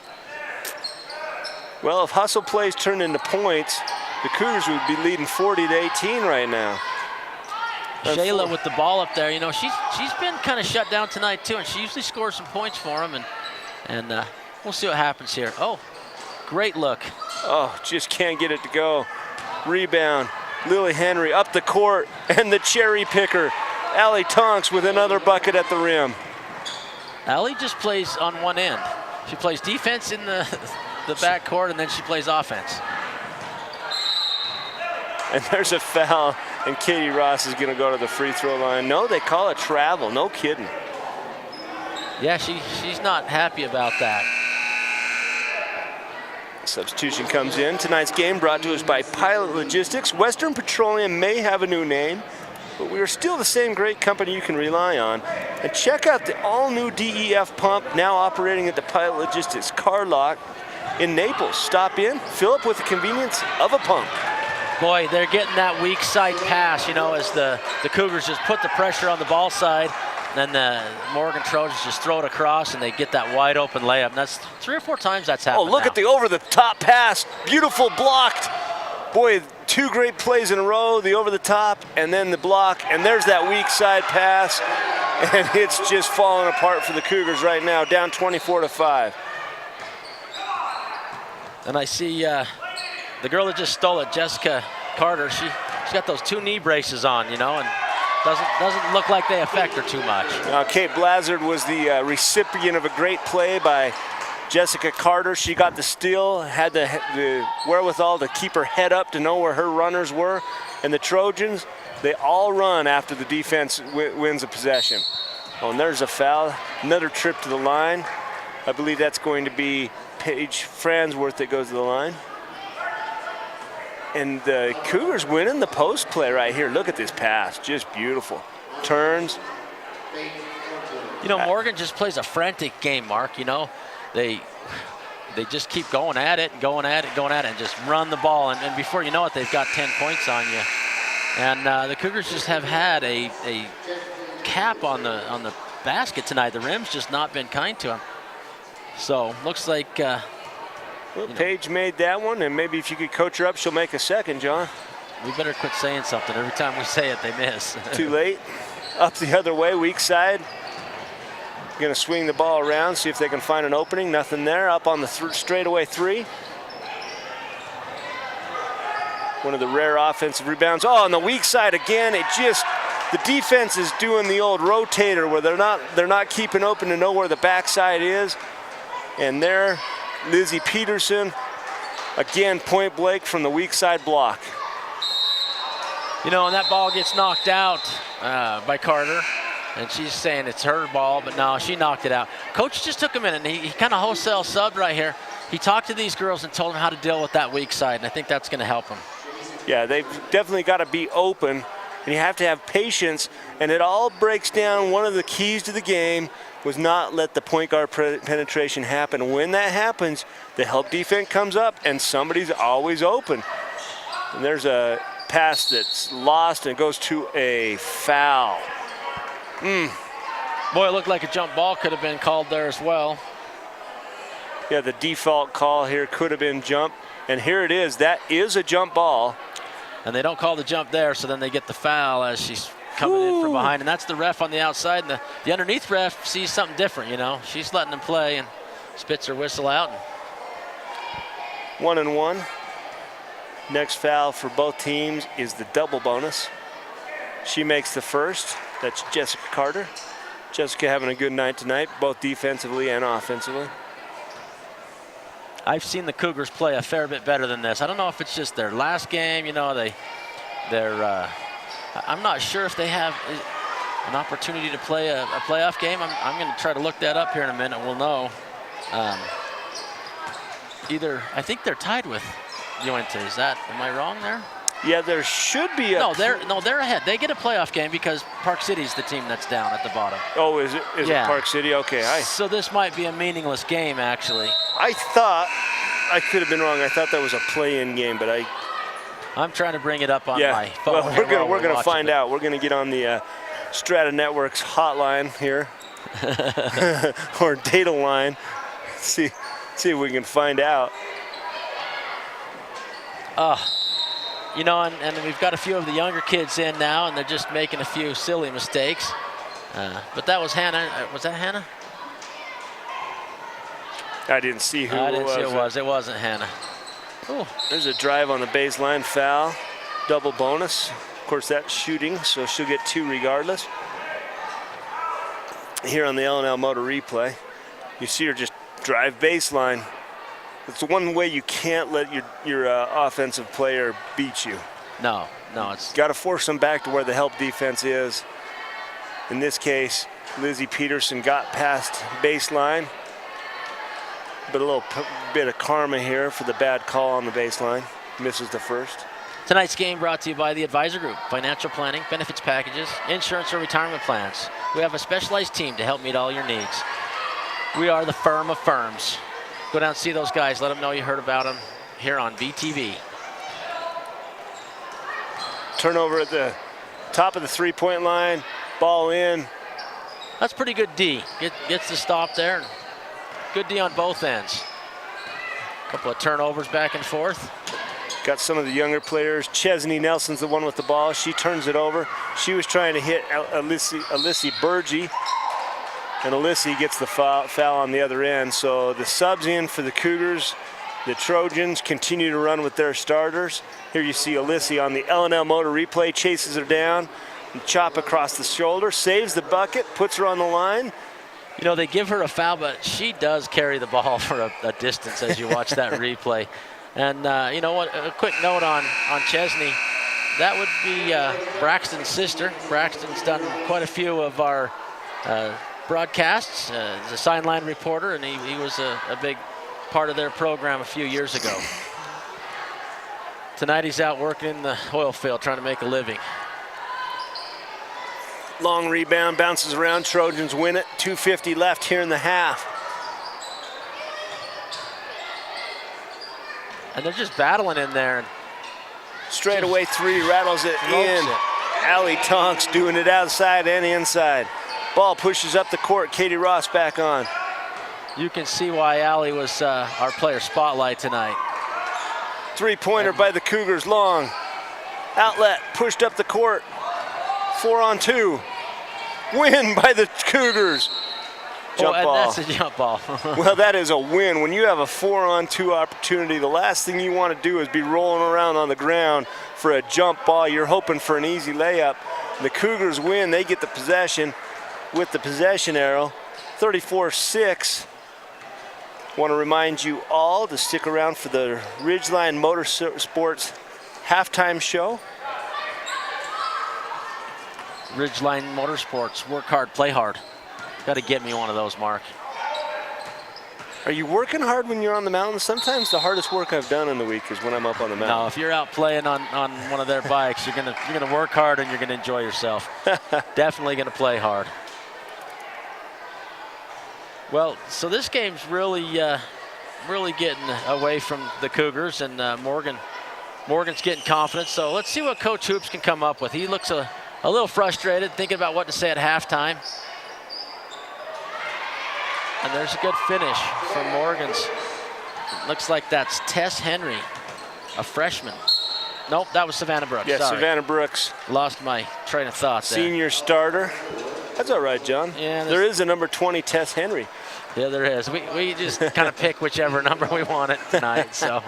well, if hustle plays turned into points, the Cougars would be leading 40-18 right now. Shayla with the ball up there, you know, she's been kind of shut down tonight too, and she usually scores some points for them, and we'll see what happens here. Oh, great look. Oh, just can't get it to go. Rebound, Lily Henry up the court, and the cherry picker, Allie Tonks with another bucket at the rim. Allie just plays on one end. She plays defense in the back court, and then she plays offense. And there's a foul, and Katie Ross is going to go to the free throw line. No, they call it travel. No kidding. Yeah, she's not happy about that. Substitution comes in. Tonight's game brought to us by Pilot Logistics. Western Petroleum may have a new name, but we are still the same great company you can rely on. And check out the all-new DEF pump now operating at the Pilot Logistics car lot in Naples. Stop in, fill up with the convenience of a pump. Boy, they're getting that weak side pass, you know, as the Cougars just put the pressure on the ball side. Then the Morgan Trojans just throw it across, and they get that wide open layup. And that's 3 or 4 times that's happened. Oh, look at the over-the-top pass. Beautiful blocked. Boy, 2 great plays in a row, the over-the-top and then the block. And there's that weak side pass. And it's just falling apart for the Cougars right now, down 24-5. And I see the girl that just stole it, Jessica Carter, she's got those 2 knee braces on, you know, and doesn't look like they affect her too much. Now, Kate Blazard was the recipient of a great play by Jessica Carter. She got the steal, had the wherewithal to keep her head up to know where her runners were. And the Trojans, they all run after the defense wins a possession. Oh, and there's a foul. Another trip to the line. I believe that's going to be Paige Fransworth that goes to the line. And the Cougars winning the post play right here. Look at this pass, just beautiful. Turns. You know, Morgan just plays a frantic game, Mark. You know, they just keep going at it, and just run the ball. And before you know it, they've got 10 points on you. And the Cougars just have had a cap on the basket tonight. The rim's just not been kind to them. So looks like. Well, Paige made that one, and maybe if you could coach her up, she'll make a second, John. We better quit saying something. Every time we say it, they miss. Too late. Up the other way, weak side. Going to swing the ball around, see if they can find an opening. Nothing there. Up on the straightaway 3. One of the rare offensive rebounds. Oh, on the weak side again, the defense is doing the old rotator where they're not keeping open to know where the backside is. And there, Lizzie Peterson, again, point blank from the weak side block. You know, and that ball gets knocked out by Carter, and she's saying it's her ball, but no, she knocked it out. Coach just took a minute, and he kind of wholesale subbed right here. He talked to these girls and told them how to deal with that weak side, and I think that's going to help them. Yeah, they've definitely got to be open, and you have to have patience, and it all breaks down. One of the keys to the game was not let the point guard penetration happen. When that happens, the help defense comes up, and somebody's always open. And there's a pass that's lost, and it goes to a foul. Boy, it looked like a jump ball could have been called there as well. Yeah, the default call here could have been jump, and here it is. That is a jump ball. And they don't call the jump there, so then they get the foul as she's coming in from behind, and that's the ref on the outside, and the underneath ref sees something different, you know. She's letting them play and spits her whistle out. 1-1. Next foul for both teams is the double bonus. She makes the first. That's Jessica Carter. Jessica having a good night tonight, both defensively and offensively. I've seen the Cougars play a fair bit better than this. I don't know if it's just their last game, you know, I'm not sure if they have an opportunity to play a playoff game. I'm going to try to look that up here in a minute. We'll know. I think they're tied with Uinta. Am I wrong there? Yeah, there should be a... No, they're ahead. They get a playoff game because Park City's the team that's down at the bottom. Oh, is it Park City? Okay. So this might be a meaningless game, actually. I thought, I could have been wrong. I thought that was a play-in game, but I'm trying to bring it up on my phone. Well, we're gonna find out. We're gonna get on the Strata Networks hotline here, or data line. See if we can find out. You know, and we've got a few of the younger kids in now, and they're just making a few silly mistakes. But that was Hannah. Was that Hannah? I didn't see who I didn't it was. see who it was. It wasn't Hannah. Ooh. There's a drive on the baseline, foul, double bonus. Of course, that's shooting, so she'll get 2 regardless. Here on the L&L Motor replay, you see her just drive baseline. It's the one way you can't let your offensive player beat you. No, it's got to force them back to where the help defense is. In this case, Lizzie Peterson got past baseline, but a little bit of karma here for the bad call on the baseline. Misses the first. Tonight's game brought to you by the Advisor Group, financial planning, benefits packages, insurance or retirement plans. We have a specialized team to help meet all your needs. We are the firm of firms. Go down and see those guys. Let them know you heard about them here on VTV. Turnover at the top of the three-point line. Ball in. That's pretty good D. Gets the stop there. Good D on both ends. Couple of turnovers back and forth. Got some of the younger players. Chesney Nelson's the one with the ball. She turns it over. She was trying to hit Alyssa Burgee. And Alyssa gets the foul on the other end. So the subs in for the Cougars. The Trojans continue to run with their starters. Here you see Alyssa on the L&L Motor replay, chases her down, and chop across the shoulder, saves the bucket, puts her on the line. You know, they give her a foul, but she does carry the ball for a distance as you watch that replay. And you know what, a quick note on Chesney. That would be Braxton's sister. Braxton's done quite a few of our broadcasts. He's a sideline reporter, and he was a big part of their program a few years ago. Tonight he's out working in the oil field trying to make a living. Long rebound, bounces around, Trojans win it. 2:50 left here in the half. And they're just battling in there. Straight away three, rattles it in. Allie Tonks doing it outside and inside. Ball pushes up the court, Katie Ross back on. You can see why Allie was our player spotlight tonight. Three-pointer by the Cougars, long. Outlet, pushed up the court. 4-on-2. Win by the Cougars. Jump ball. That's a jump ball. Well, that is a win. When you have a 4-on-2 opportunity, the last thing you want to do is be rolling around on the ground for a jump ball. You're hoping for an easy layup. The Cougars win. They get the possession with the possession arrow. 34-6. Want to remind you all to stick around for the Ridgeline Motorsports halftime show. Ridgeline Motorsports, work hard, play hard. Got to get me one of those, Mark. Are you working hard when you're on the mountain? Sometimes the hardest work I've done in the week is when I'm up on the mountain. No, if you're out playing on one of their bikes, you're gonna work hard and you're gonna enjoy yourself. Definitely gonna play hard. Well, so this game's really getting away from the Cougars, and Morgan's getting confidence. So let's see what Coach Hoops can come up with. He looks a little frustrated, thinking about what to say at halftime. And there's a good finish from Morgan's. It looks like that's Tess Henry, a freshman. Nope, that was Savannah Brooks. Yeah, sorry. Savannah Brooks. Lost my train of thought there. Senior starter. That's all right, John. Yeah, there is a number 20 Tess Henry. Yeah, there is. We just kind of pick whichever number we want it tonight, so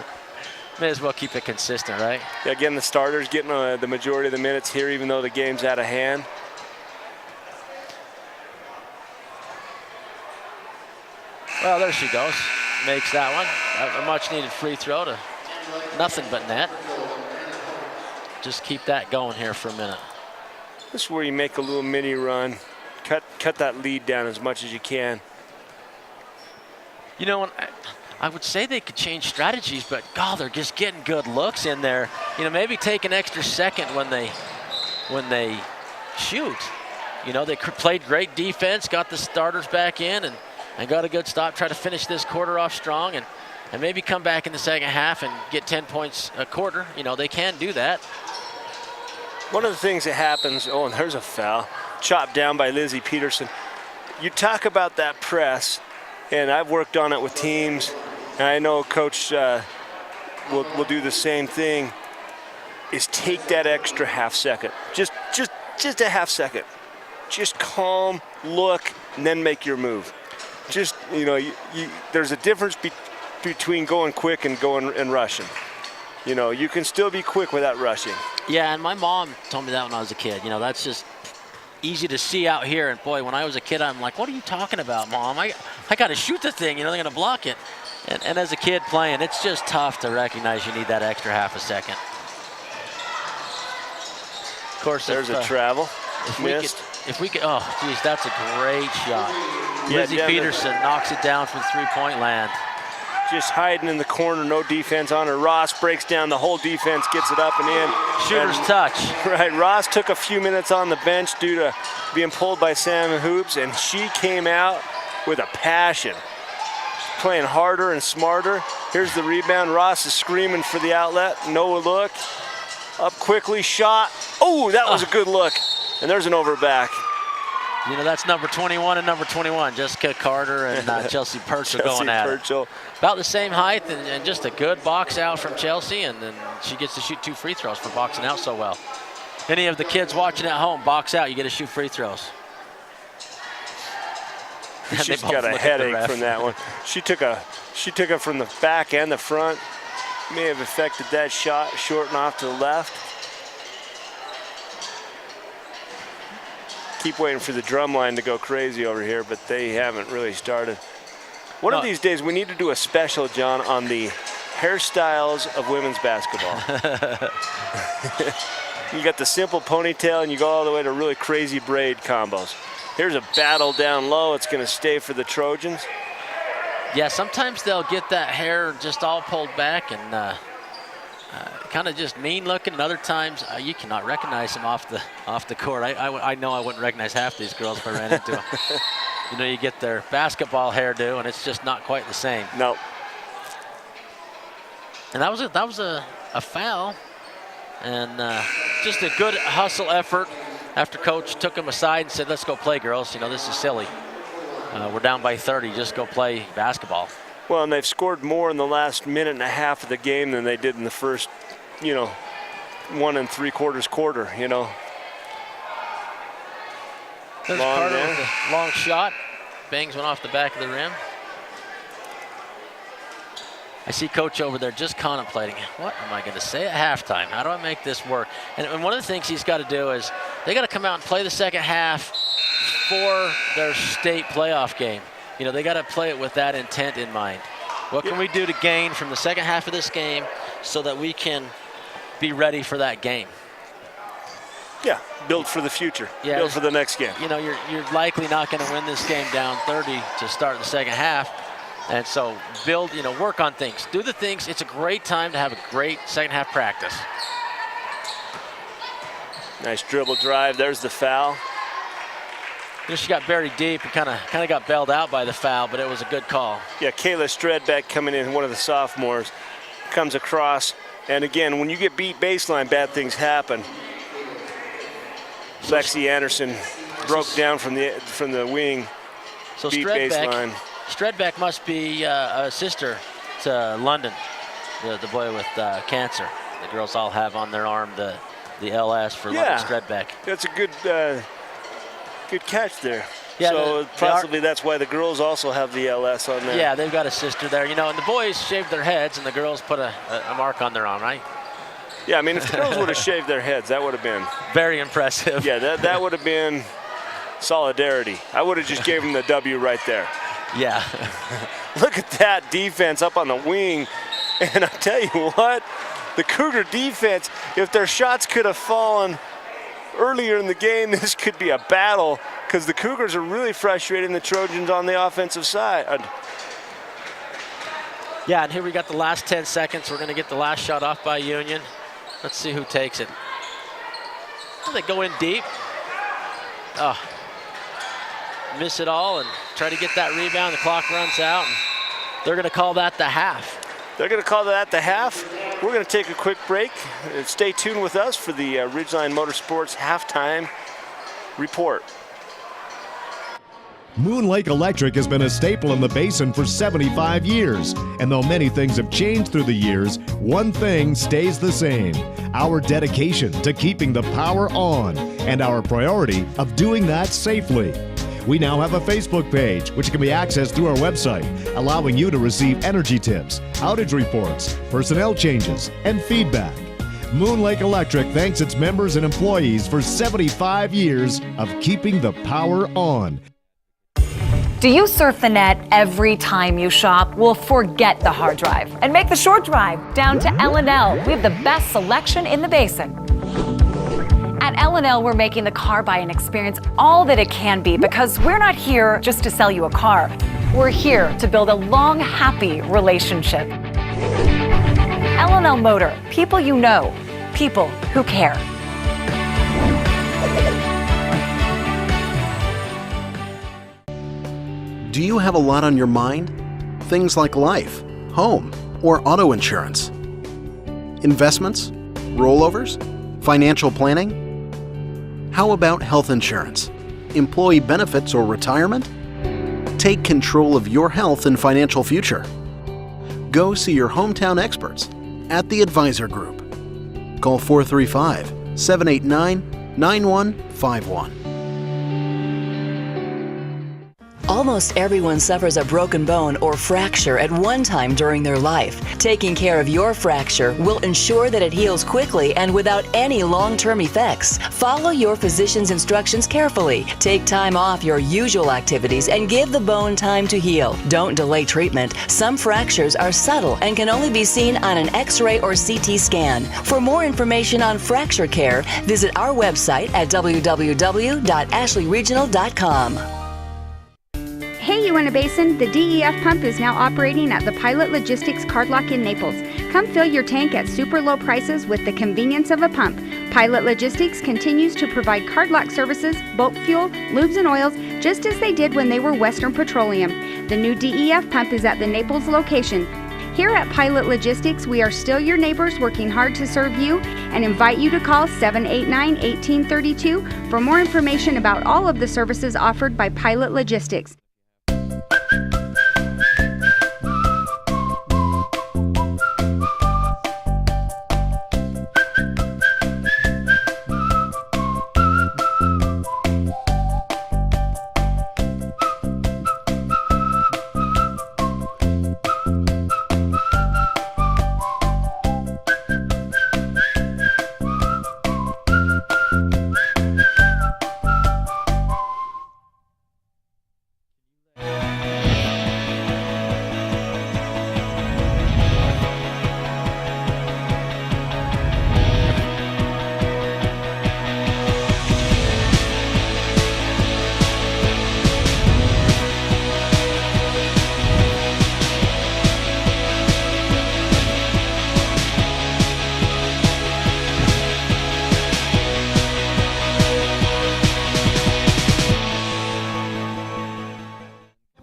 may as well keep it consistent, right? Yeah, again, the starters getting the majority of the minutes here, even though the game's out of hand. Well, there she goes. Makes that one. A much-needed free throw to nothing but net. Just keep that going here for a minute. This is where you make a little mini run. Cut that lead down as much as you can. You know, I would say they could change strategies, but God, they're just getting good looks in there. You know, maybe take an extra second when they shoot. You know, they played great defense, got the starters back in, and got a good stop. Try to finish this quarter off strong, and maybe come back in the second half and get 10 points a quarter. You know, they can do that. One of the things that happens, oh, and there's a foul, chopped down by Lizzie Peterson. You talk about that press, and I've worked on it with teams, and I know Coach will do the same thing, is take that extra half second. Just a half second. Just calm, look, and then make your move. Just, you know, there's a difference between going quick and going and rushing. You know, you can still be quick without rushing. Yeah, and my mom told me that when I was a kid. You know, that's just easy to see out here. And boy, when I was a kid, I'm like, what are you talking about, Mom? I got to shoot the thing. You know, they're going to block it. And as a kid playing, it's just tough to recognize you need that extra half a second. Of course, there's a travel. If we could, oh, geez, that's a great shot. Yeah, Lizzie Peterson knocks it down from three-point land. Just hiding in the corner, no defense on her. Ross breaks down the whole defense, gets it up and in. Shooter's touch. Right, Ross took a few minutes on the bench due to being pulled by Sam Hoops, and she came out with a passion, playing harder and smarter. Here's the rebound. Ross is screaming for the outlet. No look. Up quickly, shot. Oh, that was a good look. And there's an overback. You know, that's number 21 and number 21, Jessica Carter and Chelsea Purcell going at it. About the same height, and just a good box out from Chelsea, and then she gets to shoot 2 free throws for boxing out so well. Any of the kids watching at home, box out, you get to shoot free throws. She's got a headache from that one. She took it from the back and the front. May have affected that shot, short and off to the left. Keep waiting for the drum line to go crazy over here, but they haven't really started. One of these days, we need to do a special, John, on the hairstyles of women's basketball. You got the simple ponytail, and you go all the way to really crazy braid combos. Here's a battle down low. It's going to stay for the Trojans. Yeah, sometimes they'll get that hair just all pulled back and kind of just mean looking, and other times you cannot recognize them off the court. I know I wouldn't recognize half these girls if I ran into them. You know, you get their basketball hairdo, and it's just not quite the same. No. And that was a foul, and just a good hustle effort after Coach took them aside and said, "Let's go play, girls. You know, this is silly. We're down by 30. Just go play basketball." Well, and they've scored more in the last minute and a half of the game than they did in the first, 1 3/4 quarter, you know. There's Carter with a long shot. Bangs one off the back of the rim. I see Coach over there just contemplating, what am I going to say at halftime? How do I make this work? And one of the things he's got to do is they got to come out and play the second half for their state playoff game. You know, they got to play it with that intent in mind. What can we do to gain from the second half of this game so that we can be ready for that game? Yeah, build for the future. Yeah, build for the next game. You know, you're likely not going to win this game down 30 to start the second half. And so build, work on things. Do the things. It's a great time to have a great second half practice. Nice dribble drive. There's the foul. She got buried deep and kind of got bailed out by the foul, but it was a good call. Yeah, Kayla Stredbeck coming in, one of the sophomores, comes across. And again, when you get beat baseline, bad things happen. Lexi Anderson broke down from the wing, so beat baseline. Stredbeck must be a sister to London, the boy with cancer. The girls all have on their arm the LS for London Stredbeck. That's a good catch there. Yeah, so possibly that's why the girls also have the LS on there. Yeah, they've got a sister there. And the boys shaved their heads, and the girls put a mark on their arm, right? Yeah, I mean, if the girls would have shaved their heads, that would have been very impressive. Yeah, that would have been solidarity. I would have just gave them the W right there. Yeah. Look at that defense up on the wing. And I tell you what, the Cougar defense, if their shots could have fallen earlier in the game, this could be a battle, because the Cougars are really frustrating the Trojans on the offensive side. Yeah, and here we got the last 10 seconds. We're going to get the last shot off by Union. Let's see who takes it. They go in deep. Oh, miss it all and try to get that rebound. The clock runs out. And they're going to call that the half. They're going to call that the half. We're going to take a quick break. Stay tuned with us for the Ridgeline Motorsports halftime report. Moon Lake Electric has been a staple in the basin for 75 years. And though many things have changed through the years, one thing stays the same: our dedication to keeping the power on and our priority of doing that safely. We now have a Facebook page, which can be accessed through our website, allowing you to receive energy tips, outage reports, personnel changes, and feedback. Moon Lake Electric thanks its members and employees for 75 years of keeping the power on. Do you surf the net every time you shop? Well, forget the hard drive and make the short drive down to L&L. We have the best selection in the basin. At L&L, we're making the car buying experience all that it can be, because we're not here just to sell you a car. We're here to build a long, happy relationship. L&L Motor, people you know, people who care. Do you have a lot on your mind? Things like life, home, or auto insurance? Investments? Rollovers? Financial planning? How about health insurance? Employee benefits or retirement? Take control of your health and financial future. Go see your hometown experts at the Advisor Group. Call 435-789-9151. Almost everyone suffers a broken bone or fracture at one time during their life. Taking care of your fracture will ensure that it heals quickly and without any long-term effects. Follow your physician's instructions carefully. Take time off your usual activities and give the bone time to heal. Don't delay treatment. Some fractures are subtle and can only be seen on an X-ray or CT scan. For more information on fracture care, visit our website at www.ashleyregional.com. Hey, Uinta Basin, the DEF pump is now operating at the Pilot Logistics Card Lock in Naples. Come fill your tank at super low prices with the convenience of a pump. Pilot Logistics continues to provide card lock services, bulk fuel, lubes and oils, just as they did when they were Western Petroleum. The new DEF pump is at the Naples location. Here at Pilot Logistics, we are still your neighbors working hard to serve you and invite you to call 789-1832 for more information about all of the services offered by Pilot Logistics.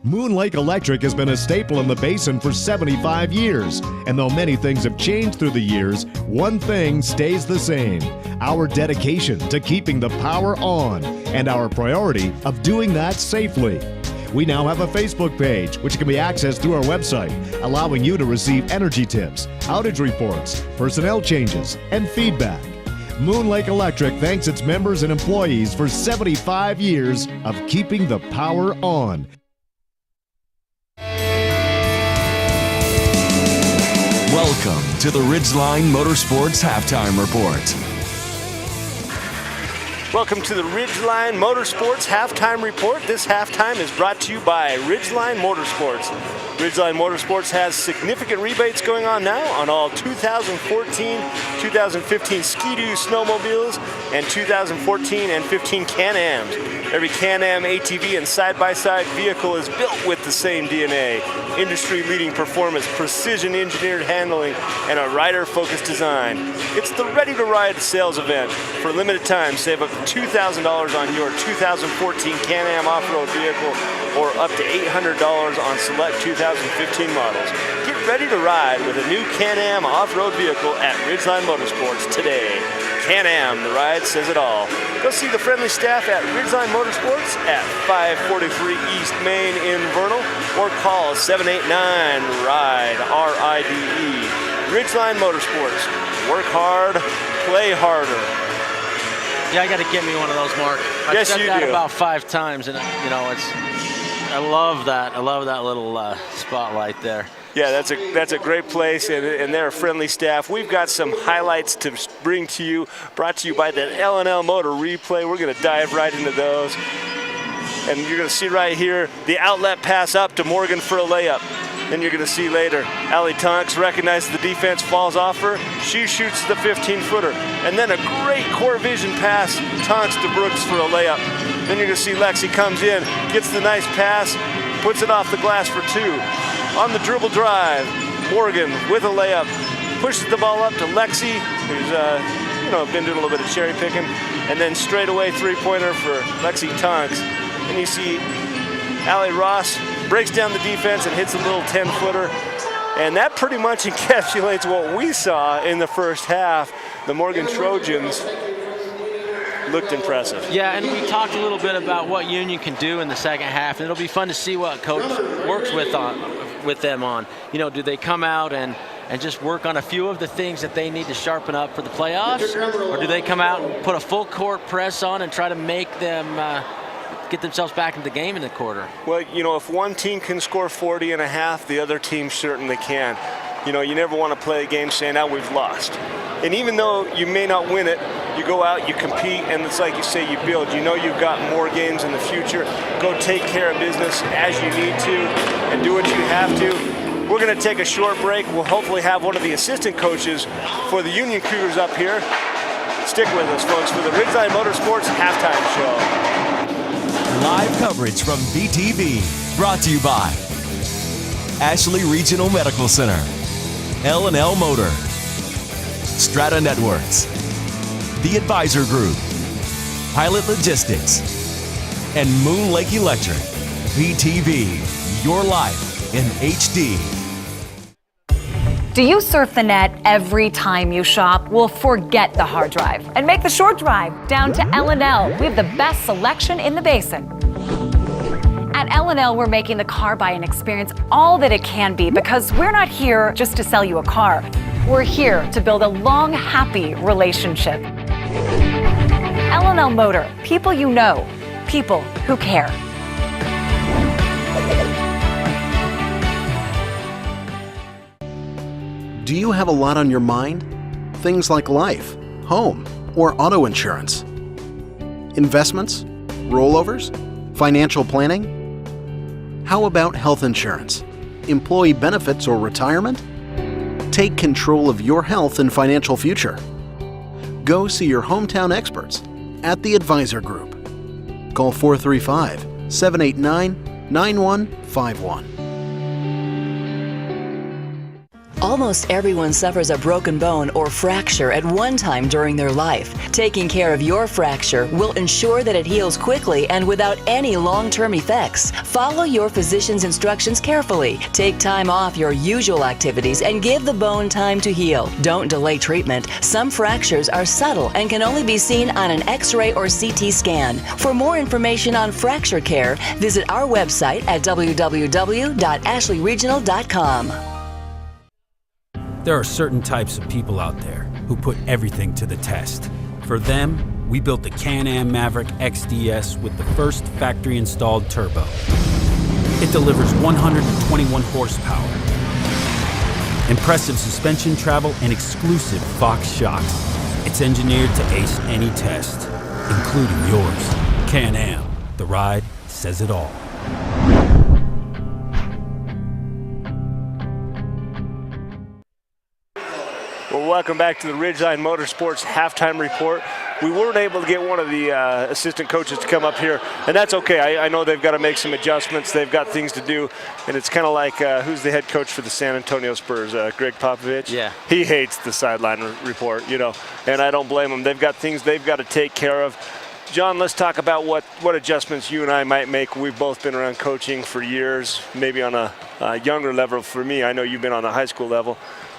Moon Lake Electric has been a staple in the basin for 75 years. And though many things have changed through the years, one thing stays the same: our dedication to keeping the power on and our priority of doing that safely. We now have a Facebook page, which can be accessed through our website, allowing you to receive energy tips, outage reports, personnel changes, and feedback. Moon Lake Electric thanks its members and employees for 75 years of keeping the power on. Welcome to the Ridgeline Motorsports Halftime Report. Welcome to the Ridgeline Motorsports Halftime Report. This halftime is brought to you by Ridgeline Motorsports. Ridgeline Motorsports has significant rebates going on now on all 2014, 2015 Ski-Doo snowmobiles and 2014 and 15 Can-Ams. Every Can-Am ATV and side-by-side vehicle is built with the same DNA. Industry-leading performance, precision-engineered handling, and a rider-focused design. It's the Ready to Ride sales event. For a limited time, save up to $2,000 on your 2014 Can-Am off-road vehicle or up to $800 on select 2015 models. Get ready to ride with a new Can-Am off-road vehicle at Ridgeline Motorsports today. Can-Am, the ride says it all. Go see the friendly staff at Ridgeline Motorsports at 543 East Main in Vernal or call 789-RIDE, R-I-D-E. Ridgeline Motorsports. Work hard, play harder. Yeah, I got to get me one of those, Mark. I've said that about 5 times, and I love that. I love that little spotlight there. Yeah, that's a great place, and they're a friendly staff. We've got some highlights to bring to you, brought to you by the L&L Motor Replay. We're going to dive right into those. And you're going to see right here the outlet pass up to Morgan for a layup. Then you're going to see later, Allie Tonks recognizes the defense, falls off her. She shoots the 15-footer. And then a great core vision pass, Tonks to Brooks for a layup. Then you're going to see Lexi comes in, gets the nice pass, puts it off the glass for 2. On the dribble drive, Morgan with a layup, pushes the ball up to Lexi, who's been doing a little bit of cherry picking, and then straight away 3-pointer for Lexi Tonks. And you see Allie Ross breaks down the defense and hits a little 10-footer. And that pretty much encapsulates what we saw in the first half. The Morgan Trojans looked impressive. Yeah, and we talked a little bit about what Union can do in the second half, and it'll be fun to see what Coach works with them on. Do they come out and just work on a few of the things that they need to sharpen up for the playoffs, or do they come out and put a full court press on and try to make them get themselves back into the game in the quarter? Well, if one team can score 40 and a half, the other team certainly can. You never want to play a game saying, now we've lost. And even though you may not win it, you go out, you compete, and it's like you say, you build. You've got more games in the future. Go take care of business as you need to and do what you have to. We're going to take a short break. We'll hopefully have one of the assistant coaches for the Union Cougars up here. Stick with us, folks, for the Ridgeline Motorsports Halftime Show. Live coverage from VTV, brought to you by Ashley Regional Medical Center, L&L Motor, Strata Networks, The Advisor Group, Pilot Logistics, and Moon Lake Electric. VTV, your life in HD. Do you surf the net every time you shop? Well, forget the hard drive and make the short drive down to L&L. We have the best selection in the basin. At L&L, we're making the car buying experience all that it can be, because we're not here just to sell you a car. We're here to build a long, happy relationship. L&L Motor, people you know, people who care. Do you have a lot on your mind? Things like life, home, or auto insurance. Investments? Rollovers? Financial planning? How about health insurance? Employee benefits or retirement? Take control of your health and financial future. Go see your hometown experts at the Advisor Group. Call 435-789-9151. Almost everyone suffers a broken bone or fracture at one time during their life. Taking care of your fracture will ensure that it heals quickly and without any long-term effects. Follow your physician's instructions carefully. Take time off your usual activities and give the bone time to heal. Don't delay treatment. Some fractures are subtle and can only be seen on an X-ray or CT scan. For more information on fracture care, visit our website at www.ashleyregional.com. There are certain types of people out there who put everything to the test. For them, we built the Can-Am Maverick XDS with the first factory-installed turbo. It delivers 121 horsepower, impressive suspension travel, and exclusive Fox shocks. It's engineered to ace any test. including yours. Can-Am, the ride says it all. Well, welcome back to the Ridgeline Motorsports halftime report. We weren't able to get one of the assistant coaches to come up here, and that's okay. I know they've got to make some adjustments. They've got things to do, and it's kind of like who's the head coach for the San Antonio Spurs, Greg Popovich? Yeah. He hates the sideline report, you know, and I don't blame him. They've got things they've got to take care of. John, let's talk about what adjustments you and I might make. We've both been around coaching for years, maybe on a younger level for me. I know you've been on the high school level.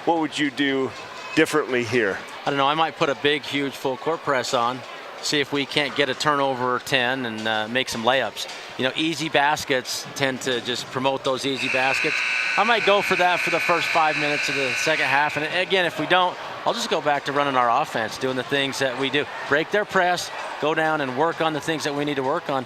What would you do differently here? I don't know. I might put a big, huge full court press on, see if we can't get a turnover or 10 and make some layups. You know, easy baskets tend to just promote those easy baskets. I might go for that for the first 5 minutes of the second half. And again, if we don't, I'll just go back to running our offense, doing the things that we do. Break their press, go down and work on the things that we need to work on,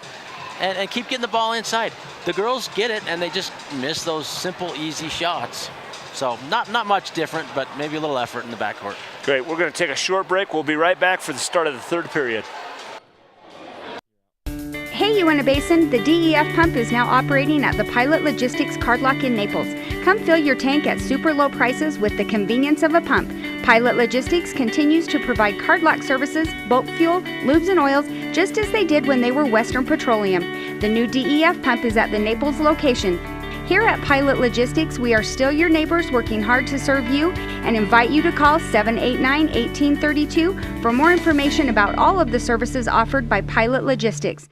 and keep getting the ball inside. The girls get it, and they just miss those simple, easy shots. So not much different, but maybe a little effort in the backcourt. Great. We're going to take a short break. We'll be right back for the start of the third period. Hey, Uinta Basin, the DEF pump is now operating at the Pilot Logistics Card Lock in Naples. Come fill your tank at super low prices with the convenience of a pump. Pilot Logistics continues to provide card lock services, boat fuel, lubes and oils, just as they did when they were Western Petroleum. The new DEF pump is at the Naples location. Here at Pilot Logistics, we are still your neighbors working hard to serve you and invite you to call 789-1832 for more information about all of the services offered by Pilot Logistics.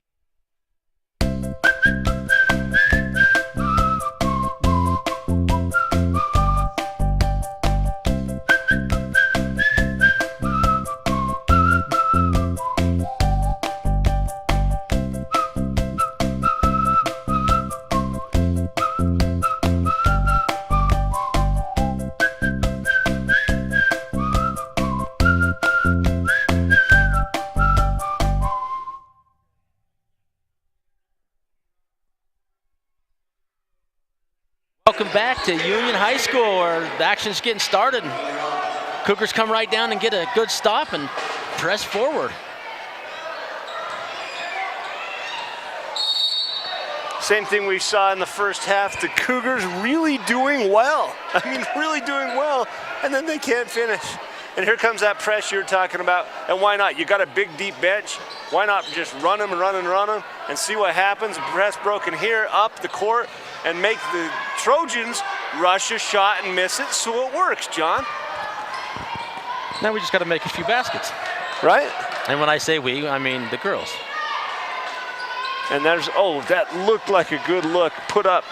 Welcome back to Union High School, where the action's getting started. Cougars come right down and get a good stop and press forward. Same thing we saw in the first half. The Cougars really doing well. I mean, really doing well, and then they can't finish. And here comes that press you're talking about. And why not? You got a big, deep bench. Why not just run them and run and run them and see what happens? Press broken here, up the court, and make the Trojans rush a shot and miss it, so it works, John. Now we just got to make a few baskets. Right? And when I say we, I mean the girls. And there's, oh, that looked like a good look. Put up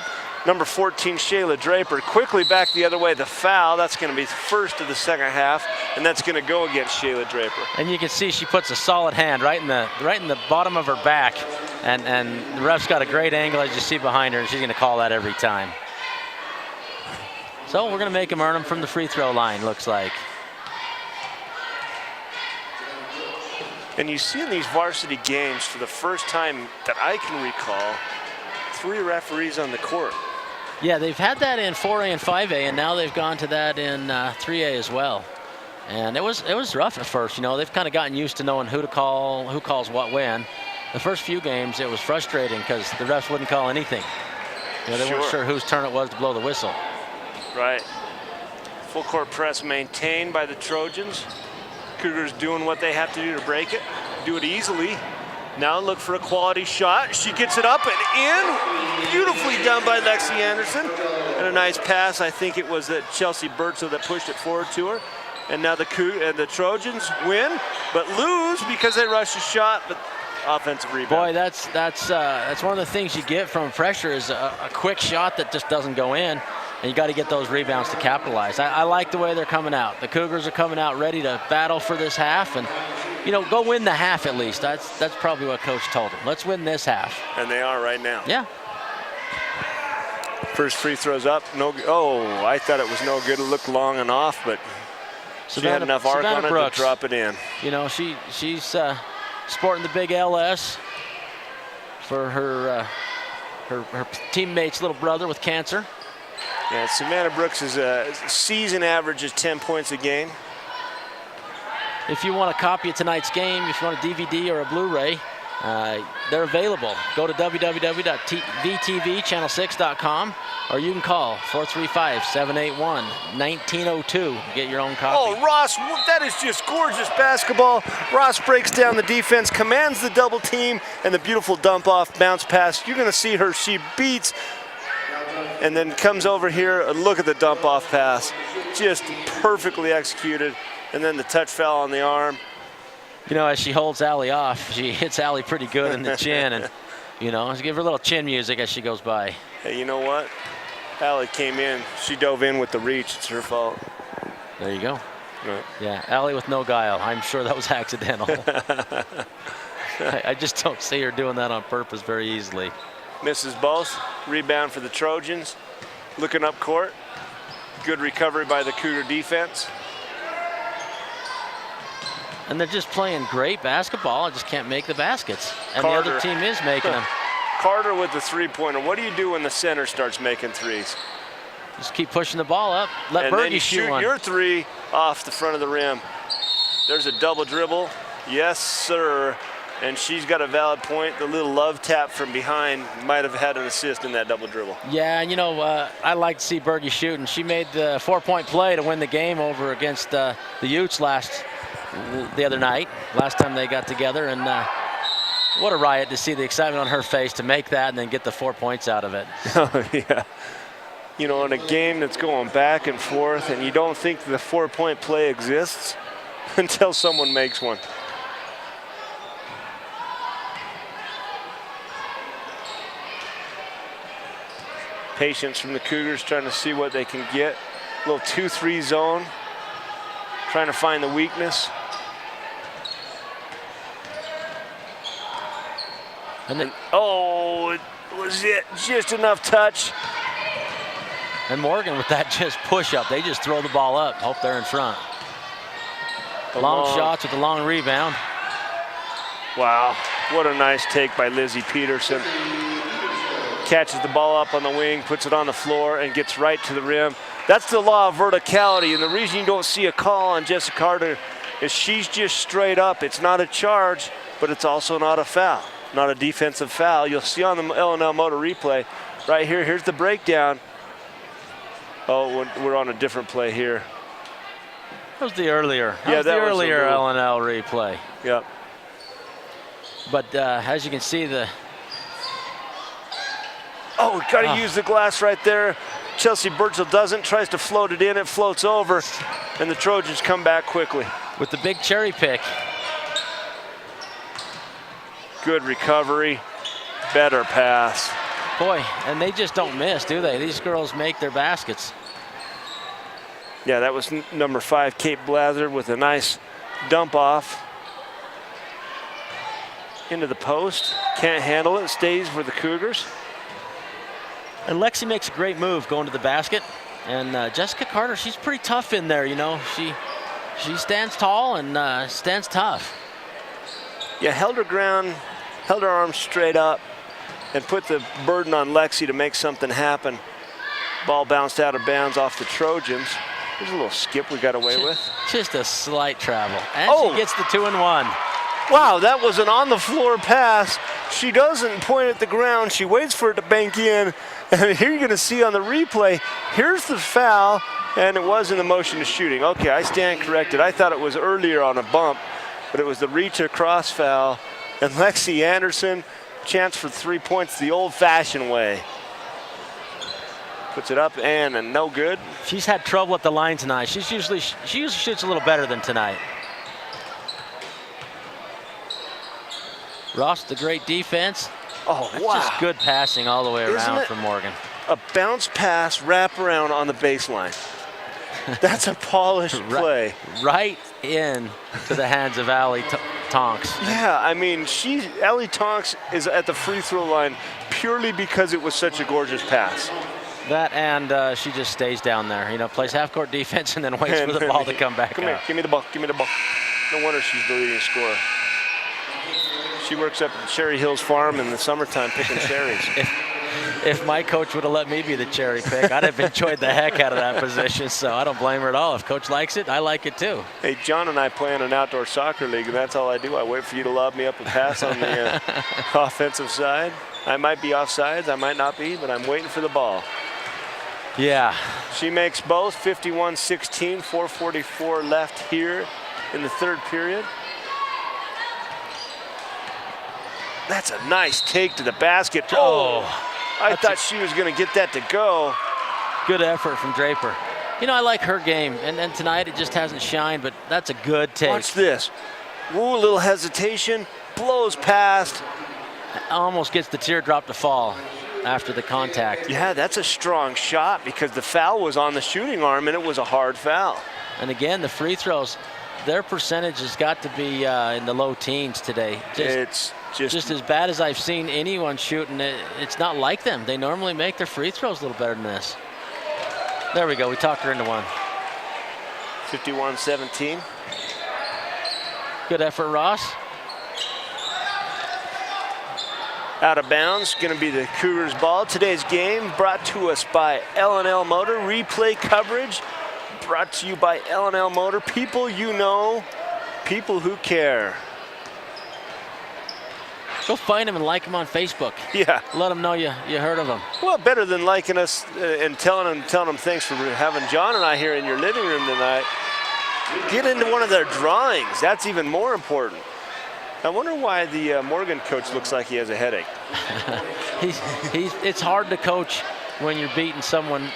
number 14, Shayla Draper. Quickly back the other way, the foul. That's going to be the first of the second half, and that's going to go against Shayla Draper. And you can see she puts a solid hand right in the bottom of her back, and the ref's got a great angle, as you see behind her, and she's going to call that every time. So we're going to make them earn them from the free throw line, looks like. And you see in these varsity games, for the first time that I can recall, 3 referees on the court. Yeah, they've had that in 4A and 5A, and now they've gone to that in 3A as well. And it was rough at first. You know, they've kind of gotten used to knowing who to call, who calls what when. The first few games, it was frustrating because the refs wouldn't call anything. You know, they weren't sure whose turn it was to blow the whistle. Right. Full court press maintained by the Trojans. Cougars doing what they have to do to break it, do it easily. Now look for a quality shot. She gets it up and in. Beautifully done by Lexi Anderson. And a nice pass. I think it was Chelsea Bertzel that pushed it forward to her. And now the Trojans win, but lose because they rushed a shot, but offensive rebound. Boy, that's one of the things you get from pressure is a quick shot that just doesn't go in. And you got to get those rebounds to capitalize. I like the way they're coming out. The Cougars are coming out ready to battle for this half, and you know, go win the half at least. That's probably what Coach told them. Let's win this half. And they are right now. Yeah. First free throws up. No. Oh, I thought it was no good. It looked long and off, but she had enough arc on it to drop it in. You know, she's sporting the big LS for her teammate's little brother with cancer. Yeah, Savannah Brooks' season average is 10 points a game. if you want a copy of tonight's game, if you want a DVD or a Blu-ray, they're available. Go to www.vtvchannel6.com, or you can call 435-781-1902 to get your own copy. Oh, Ross, that is just gorgeous basketball. Ross breaks down the defense, commands the double team, and the beautiful dump off bounce pass. You're going to see her. She beats and then comes over here. Look at the dump off pass. Just perfectly executed. And then the touch foul on the arm. You know, as she holds Allie off, she hits Allie pretty good in the chin. And, you know, give her a little chin music as she goes by. Hey, you know what? Allie came in. She dove in with the reach. It's her fault. There you go. Right. Yeah, Allie with no guile. I'm sure that was accidental. I just don't see her doing that on purpose very easily. Misses both. Rebound for the Trojans. Looking up court. Good recovery by the Cougar defense. And they're just playing great basketball. I just can't make the baskets. And Carter. the other team is making them. Carter with the three-pointer. What do you do when the center starts making threes? Just keep pushing the ball up. Let And then Berge you shoot one. your three off the front of the rim. There's a double dribble. Yes, sir. And she's got a valid point. The little love tap from behind might have had an assist in that double dribble. Yeah, and you know, I like to see Berge shooting. She made the 4-point play to win the game over against the Utes the other night, last time they got together. And what a riot to see the excitement on her face to make that and then get the 4 points out of it. Oh, yeah. You know, in a game that's going back and forth and you don't think the 4-point play exists until someone makes one. Patience from the Cougars, trying to see what they can get. A little 2-3 zone, trying to find the weakness. And then, oh, was it just enough touch? And Morgan with that just push up. They just throw the ball up. Hope they're in front. Long shots with the long rebound. Wow, what a nice take by Lizzie Peterson. Catches the ball up on the wing, puts it on the floor, and gets right to the rim. That's the law of verticality, and the reason you don't see a call on Jessica Carter is she's just straight up. It's not a charge, but it's also not a foul, not a defensive foul. You'll see on the L&L Motor replay right here. Here's the breakdown. Oh, we're on a different play here. That was the earlier. Yeah, was that the was earlier a little- L&L replay. Yep. But as you can see, Oh, got to use the glass right there. Chelsea Birchall doesn't, tries to float it in, it floats over, and the Trojans come back quickly. with the big cherry pick. Good recovery, better pass. Boy, and they just don't miss, do they? These girls make their baskets. Yeah, that was number 5, Kate Blather, with a nice dump off into the post. Can't handle it, stays for the Cougars. And Lexi makes a great move going to the basket. And Jessica Carter, she's pretty tough in there, you know. She stands tall and stands tough. Yeah, held her ground, held her arms straight up, and put the burden on Lexi to make something happen. Ball bounced out of bounds off the Trojans. There's a little skip we got away with. Just a slight travel. And Oh! she gets the 2-and-1. Wow, that was an on-the-floor pass. She doesn't point at the ground. She waits for it to bank in. And here you're going to see on the replay, here's the foul, and it was in the motion of shooting. Okay, I stand corrected. I thought it was earlier on a bump, but it was the reach across foul. And Lexi Anderson, chance for 3 points the old-fashioned way. Puts it up and no good. She's had trouble at the line tonight. She usually shoots a little better than tonight. Ross, the great defense. Oh, That's wow. just good passing all the way Isn't around it? from Morgan. A bounce pass wrap around on the baseline. That's a polished play. Right in to the hands of Allie Tonks. Yeah, I mean, Allie Tonks is at the free throw line purely because it was such a gorgeous pass. That and she just stays down there. You know, plays half-court defense and then waits for the ball to come back Come out. here, give me the ball, give me the ball. No wonder she's the leading scorer. She works up at Cherry Hills Farm in the summertime picking cherries. if my coach would have let me be the cherry pick, I'd have enjoyed the heck out of that position. So I don't blame her at all. If coach likes it, I like it too. Hey, John and I play in an outdoor soccer league, and that's all I do. I wait for you to lob me up a pass on the offensive side. I might be offsides, I might not be, but I'm waiting for the ball. Yeah. She makes both, 51-16, 4:44 left here in the third period. That's a nice take to the basket. Oh, I thought she was going to get that to go. Good effort from Draper. You know, I like her game, and tonight it just hasn't shined, but that's a good take. Watch this. Ooh, a little hesitation, blows past. Almost gets the teardrop to fall after the contact. Yeah, that's a strong shot because the foul was on the shooting arm and it was a hard foul. And again, the free throws, their percentage has got to be in the low teens today. It's just as bad as I've seen anyone shooting. It's not like them. They normally make their free throws a little better than this. There we go. We talked her into one. 51-17. Good effort, Ross. Out of bounds, going to be the Cougars ball. Today's game brought to us by L&L Motor. Replay coverage brought to you by L&L Motor. People you know, people who care. Go find them and like them on Facebook. Yeah. Let them know you heard of them. Well, better than liking us and telling them thanks for having John and I here in your living room tonight. Get into one of their drawings. That's even more important. I wonder why the Morgan coach looks like he has a headache. It's hard to coach when you're beating someone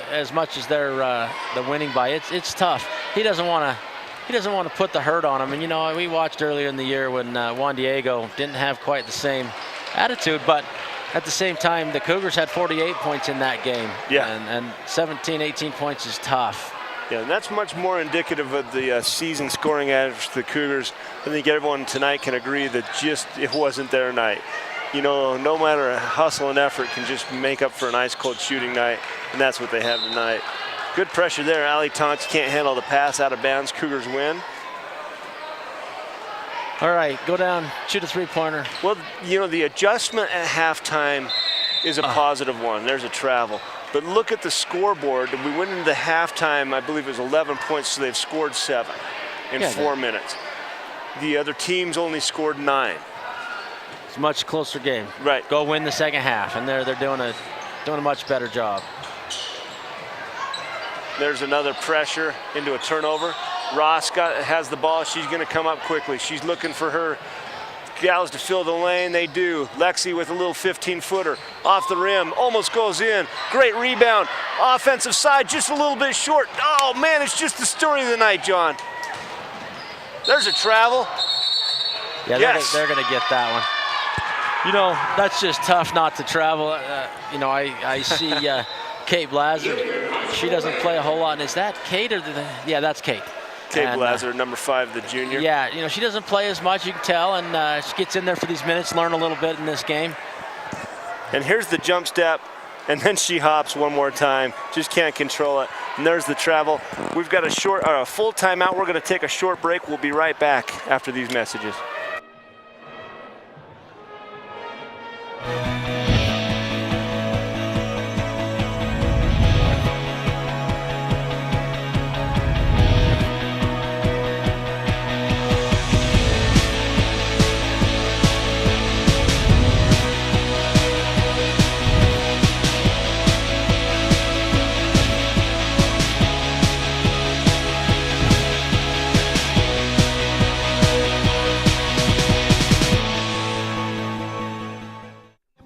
as much as they're the winning by. It's tough. He doesn't want to put the hurt on him. And you know, we watched earlier in the year when Juan Diego didn't have quite the same attitude, but at the same time, the Cougars had 48 points in that game. Yeah. And 17, 18 points is tough. Yeah, and that's much more indicative of the season scoring average for the Cougars. I think everyone tonight can agree that just it wasn't their night. You know, no matter hustle and effort can just make up for an ice-cold shooting night, and that's what they have tonight. Good pressure there. Ali Tonks can't handle the pass, out of bounds. Cougars win. All right, go down, shoot a three-pointer. Well, you know, the adjustment at halftime is a positive one. There's a travel. But look at the scoreboard. We went into the halftime, I believe it was 11 points, so they've scored 7 in 4 minutes. The other teams only scored 9. It's a much closer game. Right. Go win the second half, and they're doing a much better job. There's another pressure into a turnover. Ross has the ball. She's going to come up quickly. She's looking for her gals to fill the lane. They do. Lexi with a little 15-footer off the rim, almost goes in. Great rebound. Offensive side, just a little bit short. Oh man, it's just the story of the night, John. There's a travel. Yeah, yes. They're going to get that one. You know, that's just tough not to travel. You know, I see Kate Blaser. She doesn't play a whole lot. And is that Kate or yeah, that's Kate. Kate Blaser, number 5, the junior. Yeah, you know, she doesn't play as much, you can tell, and she gets in there for these minutes, learn a little bit in this game. And here's the jump step, and then she hops one more time. Just can't control it. And there's the travel. We've got a full timeout. We're going to take a short break. We'll be right back after these messages.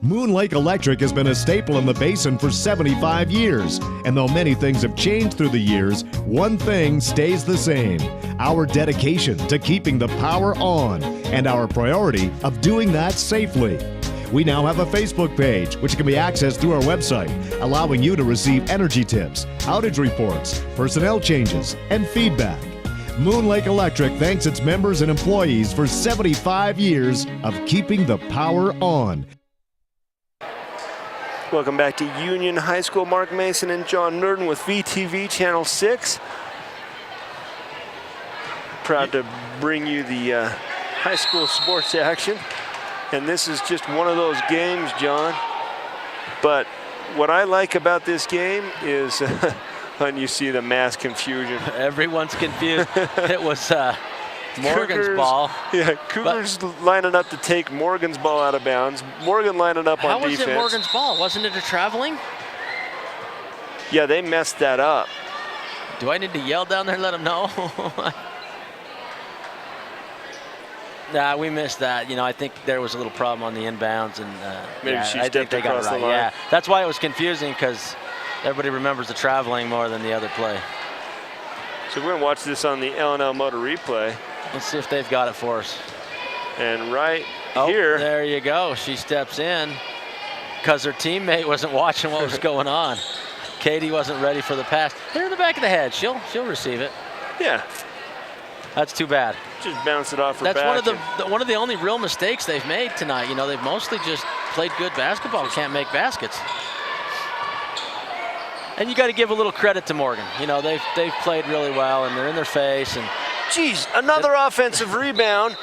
Moon Lake Electric has been a staple in the basin for 75 years. And though many things have changed through the years, one thing stays the same: our dedication to keeping the power on and our priority of doing that safely. We now have a Facebook page, which can be accessed through our website, allowing you to receive energy tips, outage reports, personnel changes, and feedback. Moon Lake Electric thanks its members and employees for 75 years of keeping the power on. Welcome back to Union High School. Mark Mason and John Nurden with VTV Channel 6. Proud to bring you the high school sports action. And this is just one of those games, John. But what I like about this game is when you see the mass confusion. Everyone's confused. It was Morgan's Cougars, ball. Yeah, Cougars lining up to take Morgan's ball out of bounds. Morgan lining up on defense. How was it Morgan's ball? Wasn't it a traveling? Yeah, they messed that up. Do I need to yell down there and let them know? Nah, we missed that. You know, I think there was a little problem on the inbounds, and maybe yeah, she I think stepped they got across it right. the line. Yeah, that's why it was confusing, because everybody remembers the traveling more than the other play. So we're going to watch this on the L&L Motor replay. Let's see if they've got it for us. And right here. There you go. She steps in because her teammate wasn't watching what was going on. Katie wasn't ready for the pass. Hit her in the back of the head. She'll receive it. Yeah. That's too bad. Just bounce it off her That's back. one of the only real mistakes they've made tonight. You know, they've mostly just played good basketball, can't make baskets. And you got to give a little credit to Morgan. You know, they've played really well, and they're in their face. And geez, another offensive rebound.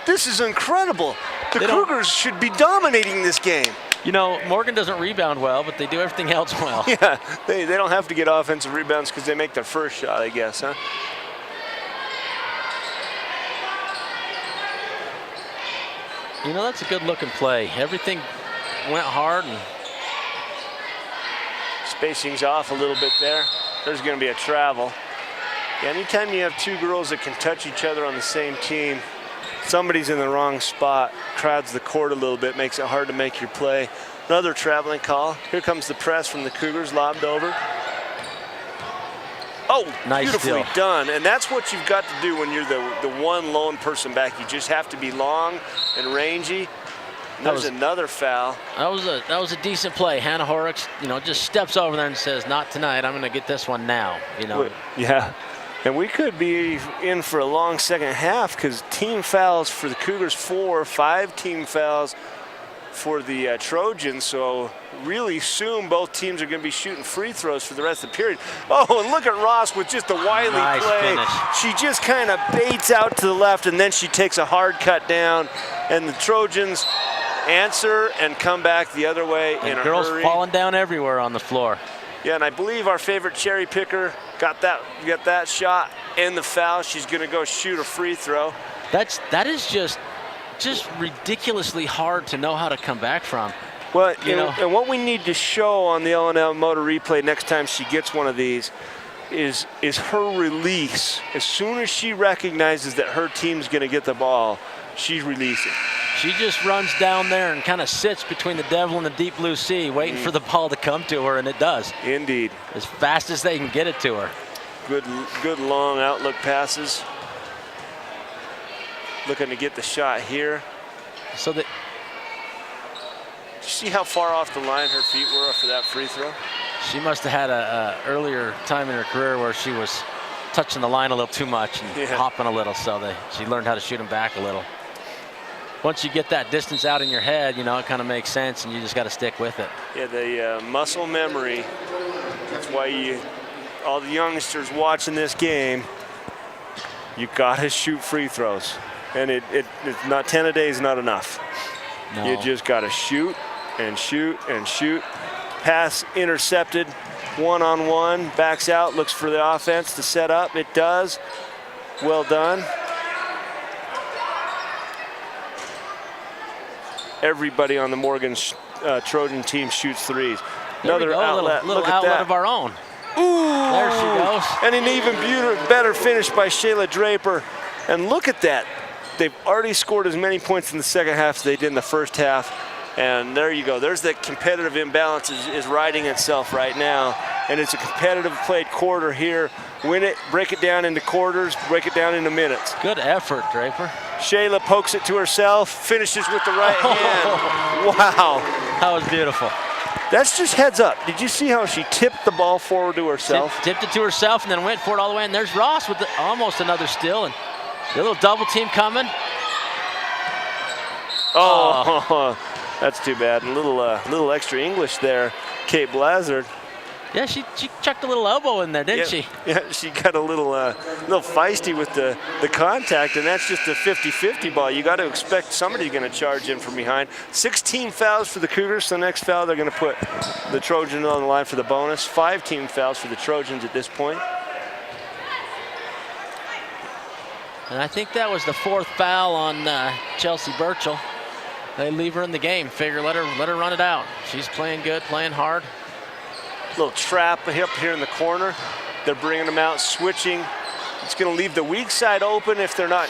This is incredible. The Cougars should be dominating this game. You know, Morgan doesn't rebound well, but they do everything else well. Yeah, they don't have to get offensive rebounds because they make their first shot, I guess, huh? You know, that's a good-looking play. Everything went hard. And spacing's off a little bit there. There's going to be a travel. Yeah, anytime you have two girls that can touch each other on the same team, somebody's in the wrong spot, crowds the court a little bit, makes it hard to make your play. Another traveling call. Here comes the press from the Cougars, lobbed over. Oh, nice beautifully steal. done. And that's what you've got to do when you're the one lone person back. You just have to be long and rangy. And there's another foul. That was a decent play. Hannah Horrocks, you know, just steps over there and says, "Not tonight. I'm going to get this one now." You know. Yeah. And we could be in for a long second half because team fouls for the Cougars 4, 5 team fouls for the Trojans. So really soon both teams are going to be shooting free throws for the rest of the period. Oh, and look at Ross with just a wily nice play. Finish. She just kind of baits out to the left and then she takes a hard cut down. And the Trojans answer and come back the other way in a girls hurry. falling down everywhere on the floor. Yeah, and I believe our favorite cherry picker got that shot and the foul. She's going to go shoot a free throw. That is just ridiculously hard to know how to come back from. Well, you know, and what we need to show on the L&L Motor replay next time she gets one of these is her release. As soon as she recognizes that her team's going to get the ball, she's releasing. She just runs down there and kind of sits between the devil and the deep blue sea, waiting for the ball to come to her, and it does. Indeed. As fast as they can get it to her. Good long outlook passes. Looking to get the shot here. So that. Did you see how far off the line her feet were after that free throw? She must have had a earlier time in her career where she was touching the line a little too much and hopping a little, so she learned how to shoot them back a little. Once you get that distance out in your head, you know, it kind of makes sense, and you just got to stick with it. Yeah, the muscle memory. That's why all the youngsters watching this game, you got to shoot free throws. And it's not 10 a day is not enough. No. You just got to shoot and shoot and shoot. Pass intercepted, one-on-one, backs out, looks for the offense to set up. It does. Well done. Everybody on the Morgan Trojan team shoots threes. Another outlet. Little Look at outlet that. of our own. Ooh! There she goes. And an even better finish by Shayla Draper. And look at that. They've already scored as many points in the second half as they did in the first half. And there you go. There's that competitive imbalance is riding itself right now. And it's a competitive played quarter here. Win it, break it down into quarters, break it down into minutes. Good effort, Draper. Shayla pokes it to herself, finishes with the right hand. Wow. That was beautiful. That's just heads up. Did you see how she tipped the ball forward to herself? Tipped it to herself and then went for it all the way. And there's Ross with almost another steal. And the little double team coming. Oh, that's too bad. A little extra English there, Kate Blazard. Yeah, she chucked a little elbow in there, didn't she? Yeah, she got a little feisty with the contact, and that's just a 50-50 ball. You got to expect somebody's going to charge in from behind. 16 fouls for the Cougars. So the next foul, they're going to put the Trojans on the line for the bonus. 5 team fouls for the Trojans at this point. And I think that was the 4th foul on Chelsea Burchell. They leave her in the game. Figure let her run it out. She's playing good, playing hard. Little trap up here in the corner. They're bringing them out, switching. It's going to leave the weak side open if they're not.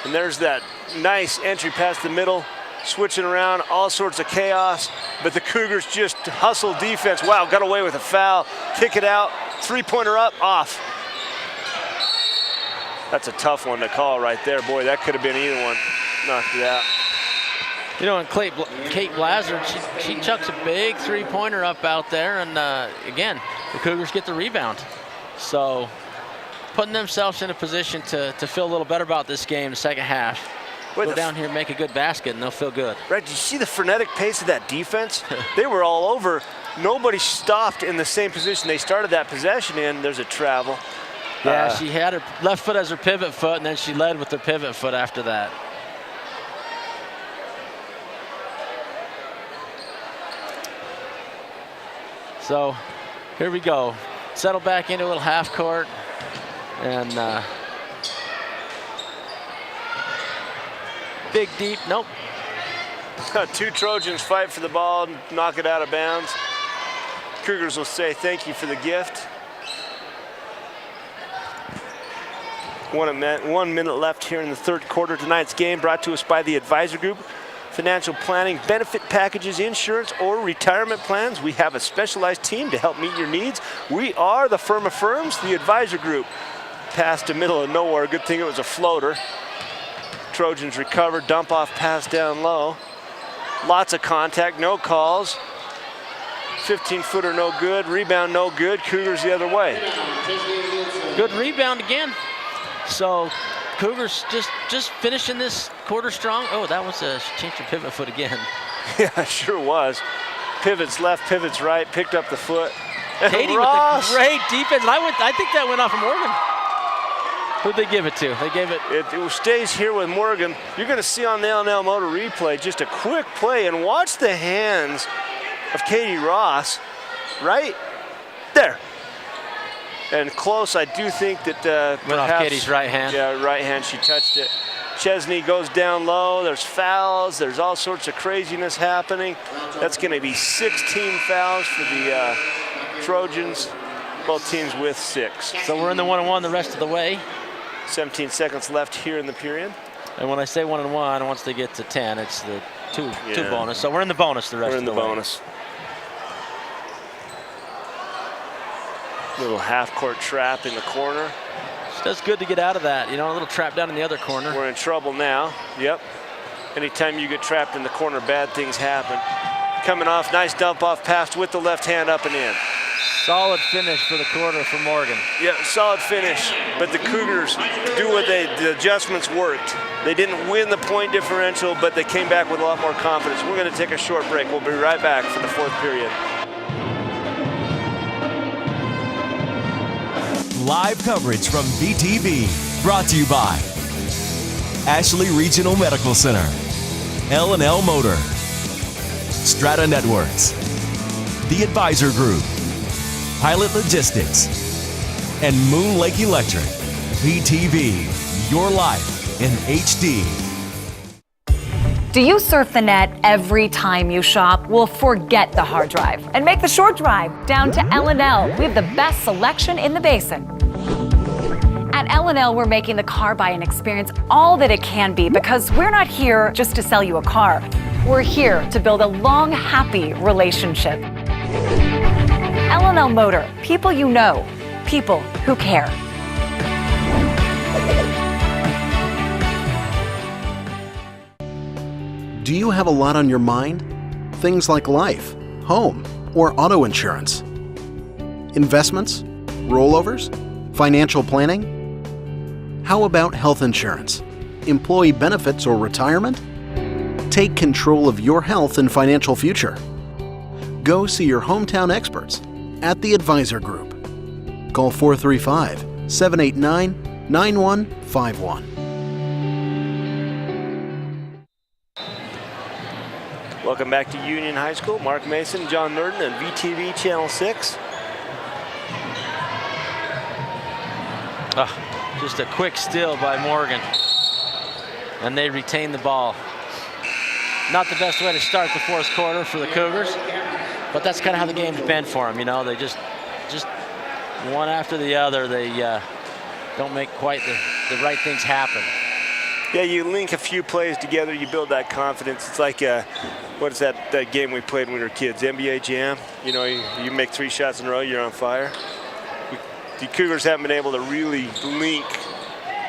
And there's that nice entry past the middle, switching around, all sorts of chaos. But the Cougars just hustle defense. Wow, got away with a foul. Kick it out. 3-pointer up, off. That's a tough one to call right there. Boy, that could have been either one. Knocked it out. You know, and Kate Blazard, she chucks a big 3-pointer up out there, and again, the Cougars get the rebound. So putting themselves in a position to feel a little better about this game in the second half. Go down here, make a good basket, and they'll feel good. Right, did you see the frenetic pace of that defense? They were all over. Nobody stopped in the same position they started that possession in. There's a travel. Yeah, she had her left foot as her pivot foot, and then she led with her pivot foot after that. So here we go. Settle back into a little half court. And big deep, nope. 2 Trojans fight for the ball, knock it out of bounds. Cougars will say thank you for the gift. 1 minute left here in the 3rd quarter. Tonight's game brought to us by the Advisor Group. Financial planning, benefit packages, insurance, or retirement plans. We have a specialized team to help meet your needs. We are the firm of firms, the Advisor Group. Pass to middle of nowhere. Good thing it was a floater. Trojans recover, dump off pass down low. Lots of contact, no calls. 15-footer no good, rebound no good. Cougars the other way. Good rebound again. So Cougars just finishing this quarter strong. Oh, that was a change of pivot foot again. Yeah, sure was. Pivots left, pivots right, picked up the foot. Katie Ross with a great defense. And I think that went off of Morgan. Who'd they give it to? They gave it. It stays here with Morgan. You're going to see on the L&L Motor replay just a quick play, and watch the hands of Katie Ross right there. And close, I do think that went off Katie's right hand. Yeah, right hand, she touched it. Chesney goes down low, there's fouls, there's all sorts of craziness happening. That's gonna be 16 fouls for the Trojans, both teams with 6. So we're in the 1-on-1 the rest of the way. 17 seconds left here in the period. And when I say 1-on-1, once they get to 10, it's the two bonus. So we're in the bonus the rest of the way. We're in the bonus. Little half-court trap in the corner. That's good to get out of that. You know, a little trap down in the other corner. We're in trouble now. Yep. Anytime you get trapped in the corner, bad things happen. Coming off, nice dump off pass with the left hand up and in. Solid finish for the quarter for Morgan. Yeah, solid finish. But the Cougars do what the adjustments worked. They didn't win the point differential, but they came back with a lot more confidence. We're going to take a short break. We'll be right back for the 4th period. Live coverage from VTV, brought to you by Ashley Regional Medical Center, L&L Motor, Strata Networks, The Advisor Group, Pilot Logistics, and Moon Lake Electric. VTV, your life in HD. Do you surf the net every time you shop? Well, forget the hard drive and make the short drive down to L&L. We have the best selection in the basin. At L&L, we're making the car buying experience all that it can be because we're not here just to sell you a car. We're here to build a long, happy relationship. L&L Motor, people you know, people who care. Do you have a lot on your mind? Things like life, home, or auto insurance? Investments? Rollovers? Financial planning? How about health insurance? Employee benefits or retirement? Take control of your health and financial future. Go see your hometown experts at the Advisor Group. Call 435-789-9151. Welcome back to Union High School. Mark Mason, John Nurden, and VTV Channel 6. Just a quick steal by Morgan. And they retain the ball. Not the best way to start the fourth quarter for the Cougars, but that's kind of how the game's been for them. You know, they just one after the other, they don't make quite the right things happen. Yeah, you link a few plays together, you build that confidence. It's like, what is that game we played when we were kids, NBA Jam? You know, you make 3 shots in a row, you're on fire. The Cougars haven't been able to really link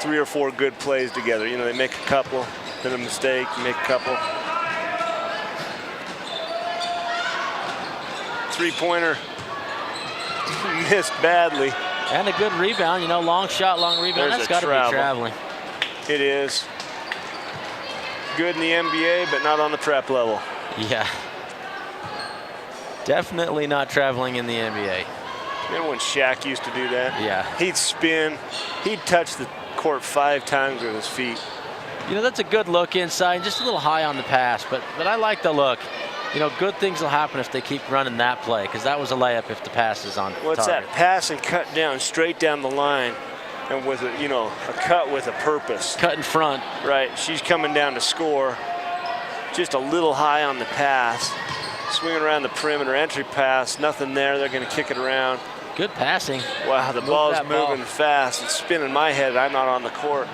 3 or 4 good plays together. You know, they make a couple, then a mistake, make a couple. 3-pointer missed badly. And a good rebound, you know, long shot, long rebound. That's got to be traveling. It is. Good in the NBA, but not on the prep level. Yeah. Definitely not traveling in the NBA. Remember when Shaq used to do that? Yeah. He'd spin. He'd touch the court 5 times with his feet. You know, that's a good look inside, just a little high on the pass, but I like the look. You know, good things will happen if they keep running that play, because that was a layup if the pass is on What's target. that pass and cut down, straight down the line, and with a, you know, a cut with a purpose. Cut in front. Right, she's coming down to score. Just a little high on the pass. Swinging around the perimeter, entry pass, nothing there. They're going to kick it around. Good passing. Wow, the ball's moving fast. It's spinning my head. I'm not on the court.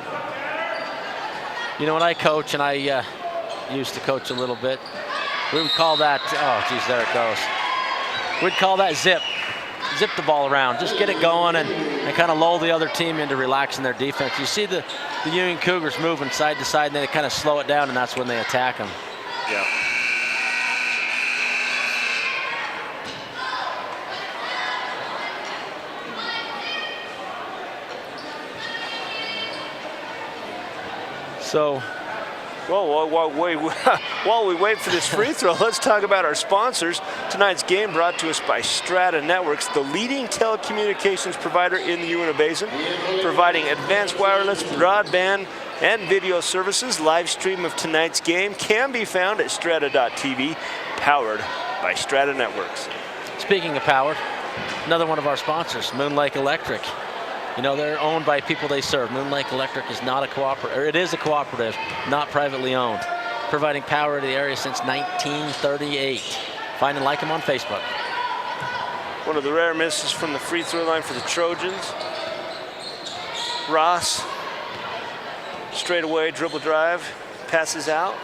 You know, when I coach, and I used to coach a little bit, we would call that, oh, geez, there it goes. We'd call that zip. Zip the ball around. Just get it going and kind of lull the other team into relaxing their defense. You see the Union Cougars moving side to side, and then they kind of slow it down, and that's when they attack them. Yeah. So, well, while we wait for this free throw, let's talk about our sponsors. Tonight's game brought to us by Strata Networks, the leading telecommunications provider in the Uinta Basin, providing advanced wireless, broadband, and video services. Live stream of tonight's game can be found at strata.tv, powered by Strata Networks. Speaking of powered, another one of our sponsors, Moon Lake Electric. You know, they're owned by people they serve. Moon Lake Electric is not a cooperative, or it is a cooperative, not privately owned, providing power to the area since 1938. Find and like them on Facebook. One of the rare misses from the free throw line for the Trojans. Ross, straight away, dribble drive, passes out.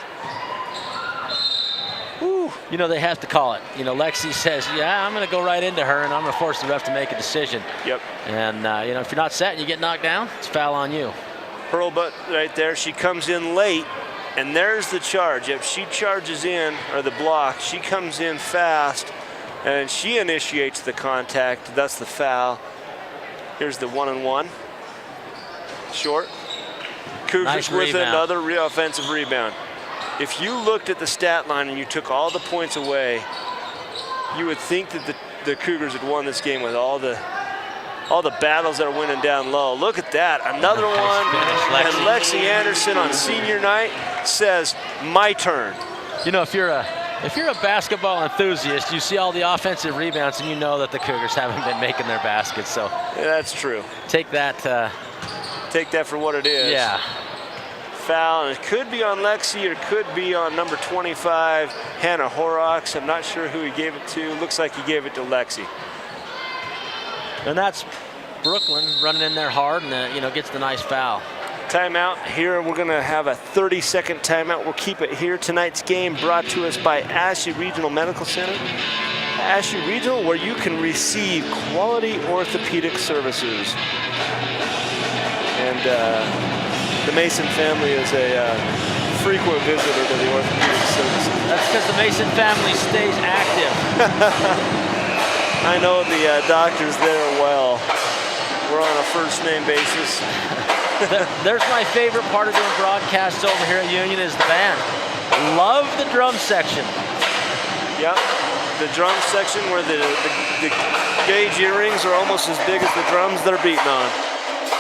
Woo. You know, they have to call it. You know, Lexi says, yeah, I'm going to go right into her, and I'm going to force the ref to make a decision. Yep. And, you know, if you're not set and you get knocked down, it's foul on you. Hurlbut right there. She comes in late, and there's the charge. If she charges in, or the block, she comes in fast, and she initiates the contact, thus the foul. Here's the 1-and-1. Short. Cougars nice with rebound. Another offensive rebound. If you looked at the stat line and you took all the points away, you would think that the Cougars had won this game with all the battles that are winning down low. Look at that, another one. And Lexi Anderson on senior night says, my turn. You know, if you're a basketball enthusiast, you see all the offensive rebounds and you know that the Cougars haven't been making their baskets. So yeah, that's true. Take that for what it is. Yeah. Foul, and it could be on Lexi or it could be on number 25, Hannah Horrocks. I'm not sure who he gave it to. Looks like he gave it to Lexi. And that's Brooklyn running in there hard and, you know, gets the nice foul. Timeout here. We're going to have a 30-second timeout. We'll keep it here. Tonight's game brought to us by Ashley Regional Medical Center. Ashley Regional, where you can receive quality orthopedic services. And the Mason family is a frequent visitor to the orthopedic services. That's because the Mason family stays active. I know the doctors there well. We're on a first-name basis. There's my favorite part of doing broadcasts over here at Union is the band. Love the drum section. Yep. the drum section where the gauge earrings are almost as big as the drums they're beating on.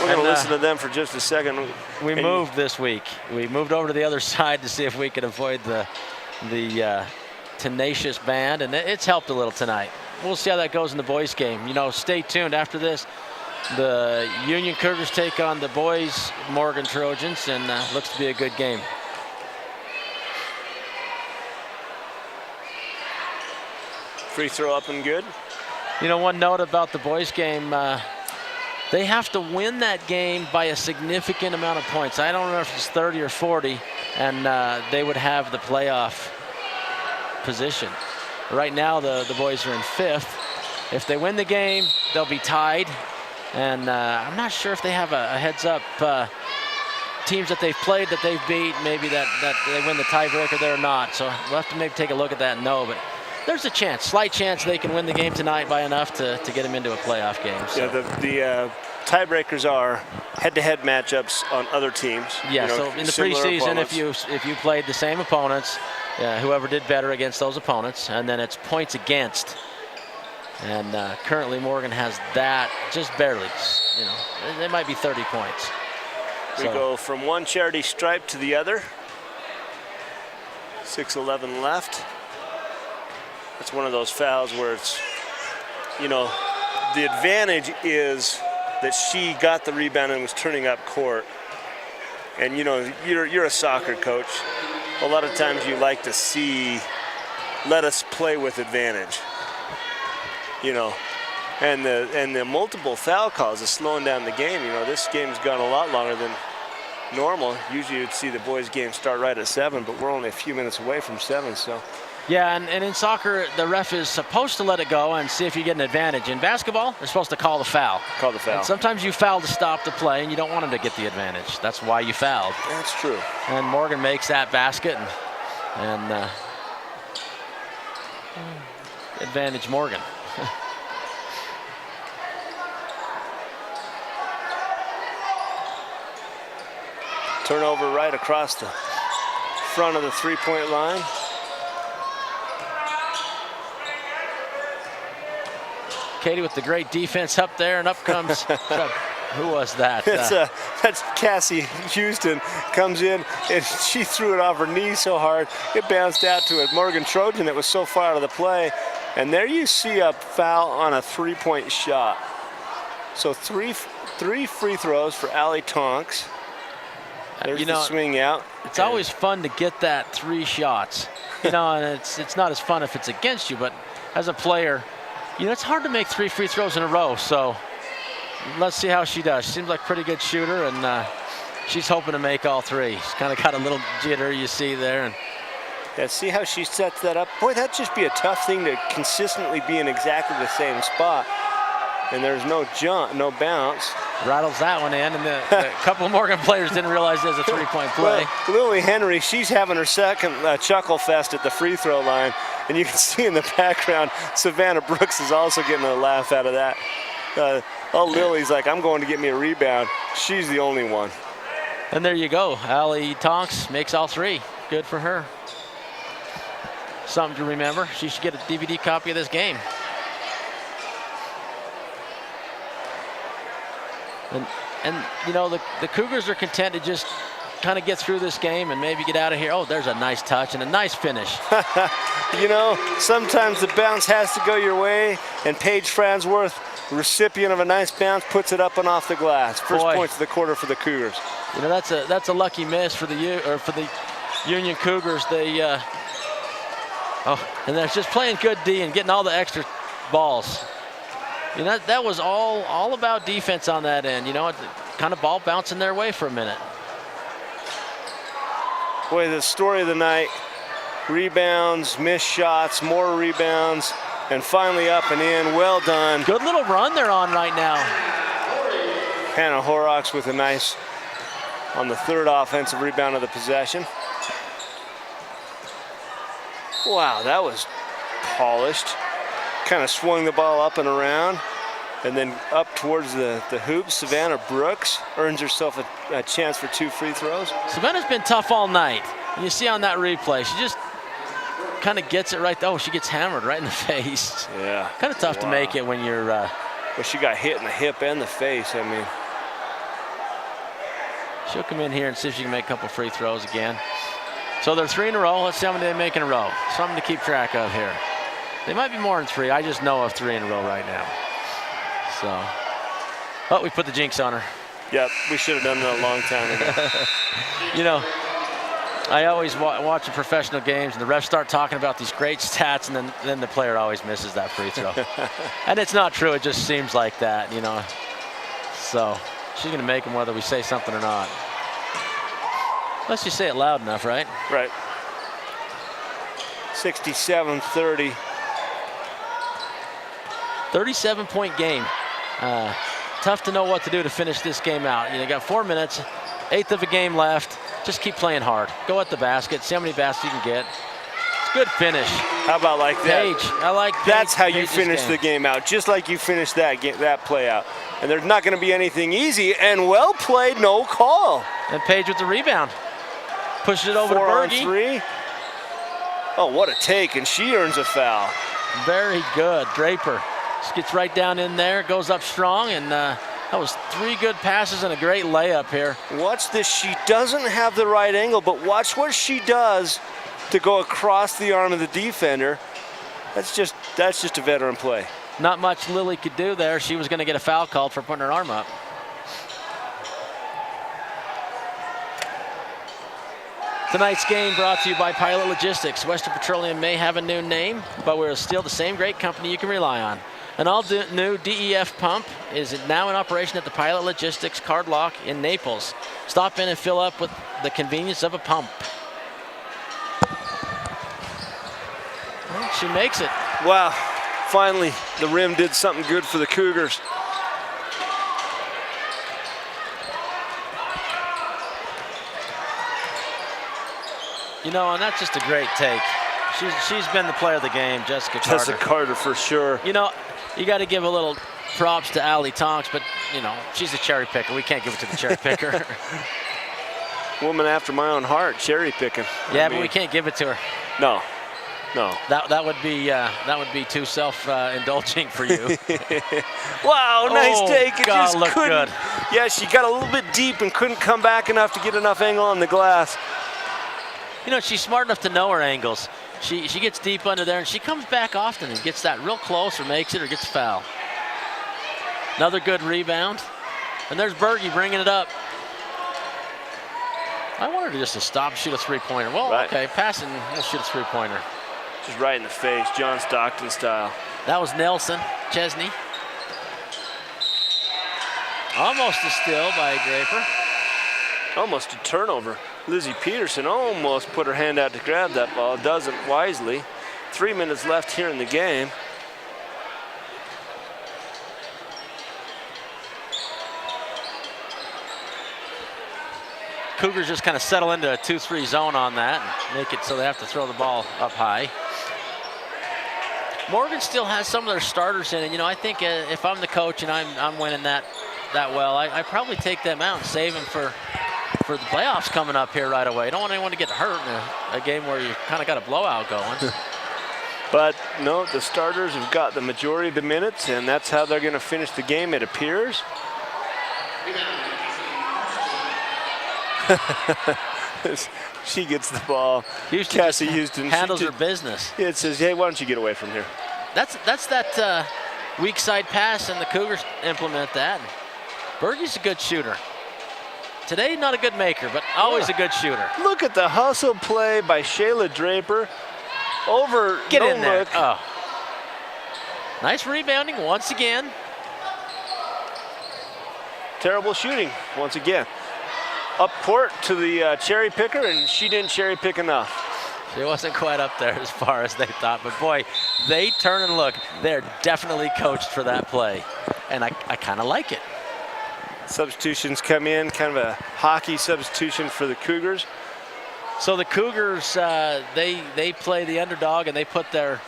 We're going to listen to them for just a second. We moved this week. We moved over to the other side to see if we could avoid the tenacious band, and it's helped a little tonight. We'll see how that goes in the boys game. You know, stay tuned. After this, the Union Cougars take on the boys Morgan Trojans, and looks to be a good game. Free throw up and good. You know, one note about the boys game, they have to win that game by a significant amount of points. I don't remember if it's 30 or 40, and they would have the playoff position. Right now, the boys are in 5th. If they win the game, they'll be tied. And I'm not sure if they have a heads-up teams that they've played that they've beat, maybe that they win the tiebreaker there or not. So we'll have to maybe take a look at that and know. But there's a chance, slight chance they can win the game tonight by enough to get them into a playoff game. So. Yeah, the tiebreakers are head-to-head matchups on other teams. Yeah, so in the preseason, opponents. if you played the same opponents, whoever did better against those opponents, and then it's points against. And currently Morgan has that just barely. You know, it might be 30 points. We go from one charity stripe to the other. 6:11 left. It's one of those fouls where it's, you know, the advantage is that she got the rebound and was turning up court. And you know, you're a soccer coach. A lot of times you like to see, let us play with advantage. You know, and the multiple foul calls is slowing down the game. You know, this game's gone a lot longer than normal. Usually you'd see the boys' game start right at 7, but we're only a few minutes away from 7. So. Yeah, and in soccer, the ref is supposed to let it go and see if you get an advantage. In basketball, they're supposed to call the foul. Call the foul. And sometimes you foul to stop the play, and you don't want them to get the advantage. That's why you fouled. That's true. And Morgan makes that basket, and advantage Morgan. Turnover right across the front of the three-point line. Katie with the great defense up there, and up comes, who was that? That's Cassie Houston, comes in, and she threw it off her knee so hard, it bounced out to a Morgan Trojan that was so far out of the play. And there you see a foul on a three-point shot. So three free throws for Allie Tonks. There's the swing out. It's always fun to get that 3 shots. You know, and it's not as fun if it's against you, but as a player, you know, it's hard to make 3 free throws in a row. So let's see how she does. She seems like a pretty good shooter, and she's hoping to make all 3. She's kind of got a little jitter, you see there. And yeah, see how she sets that up? Boy, that'd just be a tough thing to consistently be in exactly the same spot. And there's no jump, no bounce. Rattles that one in, and a couple of Morgan players didn't realize there's a 3-point play. Well, Lily Henry, she's having her second chuckle fest at the free throw line. And you can see in the background, Savannah Brooks is also getting a laugh out of that. Lily's like, I'm going to get me a rebound. She's the only one. And there you go. Allie Tonks makes all 3. Good for her. Something to remember. She should get a DVD copy of this game. And you know, the Cougars are content to just kind of get through this game and maybe get out of here. Oh, there's a nice touch and a nice finish. You know, sometimes the bounce has to go your way, and Paige Fransworth, recipient of a nice bounce, puts it up and off the glass. First points of the quarter for the Cougars. You know, that's a lucky miss for the Union Cougars. They and they're just playing good D and getting all the extra balls. You know, that was all about defense on that end. You know, kind of ball bouncing their way for a minute. Boy, the story of the night, rebounds, missed shots, more rebounds, and finally up and in. Well done. Good little run they're on right now. Hannah Horrocks with a nice, on the 3rd offensive rebound of the possession. Wow, that was polished. Kind of swung the ball up and around, and then up towards the hoop. Savannah Brooks earns herself a chance for 2 free throws. Savannah's been tough all night. You see on that replay, she just kind of gets it right. Oh, she gets hammered right in the face. Yeah. Kind of tough to make it when you're. Well, she got hit in the hip and the face. I mean. She'll come in here and see if she can make a couple free throws again. So they're 3 in a row. Let's see how many they make in a row. Something to keep track of here. They might be more than 3. I just know of 3 in a row right now. So, oh, we put the jinx on her. Yep, we should have done that a long time ago. You know, I always watch the professional games, and the refs start talking about these great stats, and then the player always misses that free throw. And it's not true. It just seems like that, you know. So she's going to make them whether we say something or not. Unless you say it loud enough, right? Right. 67-30. 37-point game. Tough to know what to do to finish this game out. You got 4 minutes, 1/8 of a game left. Just keep playing hard. Go at the basket. See how many baskets you can get. It's a good finish. How about like that? Paige. I like Paige. That's how you finish the game out, just like you finished that play out. And there's not going to be anything easy. And well played, no call. And Paige with the rebound. Pushes it over to 4 on Berge. 3. Oh, what a take, and she earns a foul. Very good. Draper just gets right down in there, goes up strong, and that was 3 good passes and a great layup here. Watch this. She doesn't have the right angle, but watch what she does to go across the arm of the defender. That's just a veteran play. Not much Lily could do there. She was going to get a foul called for putting her arm up. Tonight's game brought to you by Pilot Logistics. Western Petroleum may have a new name, but we're still the same great company you can rely on. An all-new DEF pump is now in operation at the Pilot Logistics Card Lock in Naples. Stop in and fill up with the convenience of a pump. Well, she makes it. Wow, finally the rim did something good for the Cougars. You know, and that's just a great take. She's been the player of the game, Jessica Carter. Jessica Carter for sure. You know, you got to give a little props to Allie Tonks, but, you know, she's a cherry picker. We can't give it to the cherry picker. Woman after my own heart, cherry picking. Yeah, but we can't give it to her. No, no. That would be too self-indulging for you. Wow, nice take. It God, just looked couldn't. good. Yeah, she got a little bit deep and couldn't come back enough to get enough angle on the glass. You know, she's smart enough to know her angles. She gets deep under there, and she comes back often and gets that real close or makes it or gets a foul. Another good rebound. And there's Berge bringing it up. I wanted her just to stop and shoot a three-pointer. Well, right. Okay, passing, we'll shoot a three-pointer. Just right in the face, John Stockton style. That was Nelson Chesney. Almost a steal by Draper. Almost a turnover. Lizzie Peterson almost put her hand out to grab that ball, doesn't wisely. 3 minutes left here in the game. Cougars just kind of settle into a 2-3 zone on that and make it so they have to throw the ball up high. Morgan still has some of their starters in, and you know, I think if I'm the coach and I'm winning that well, I probably take them out and save them for the playoffs coming up here right away. You don't want anyone to get hurt in a game where you kind of got a blowout going. But no, the starters have got the majority of the minutes, and that's how they're going to finish the game, it appears. She gets the ball. Cassie Houston handles her business. It says, hey, why don't you get away from here? That's that weak side pass, and the Cougars implement that. Berge's a good shooter. Today, not a good maker, but always a good shooter. Look at the hustle play by Shayla Draper over Get no in there. look. Oh. Nice rebounding once again. Terrible shooting once again. Up court to the cherry picker, and she didn't cherry pick enough. She wasn't quite up there as far as they thought, but boy, they turn and look. They're definitely coached for that play, and I kind of like it. Substitutions come in, kind of a hockey substitution for the Cougars. So the Cougars, they play the underdog, and they put their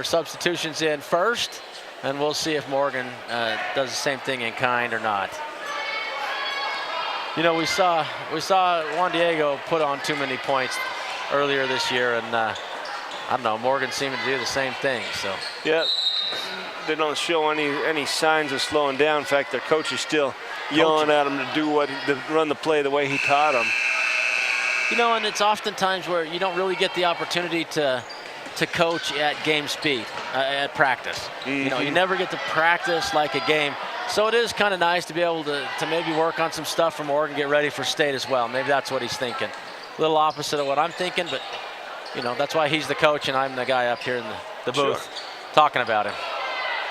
substitutions in first, and we'll see if Morgan does the same thing in kind or not. You know, we saw Juan Diego put on too many points earlier this year, and I don't know, Morgan seeming to do the same thing. So yeah, they don't show any signs of slowing down. In fact, their coach is still yelling at them to run the play the way he taught them. You know, and it's oftentimes where you don't really get the opportunity to coach at game speed, at practice. You know, you never get to practice like a game. So it is kind of nice to be able to maybe work on some stuff from Oregon, get ready for state as well. Maybe that's what he's thinking. A little opposite of what I'm thinking, but, you know, that's why he's the coach and I'm the guy up here in the booth talking about him.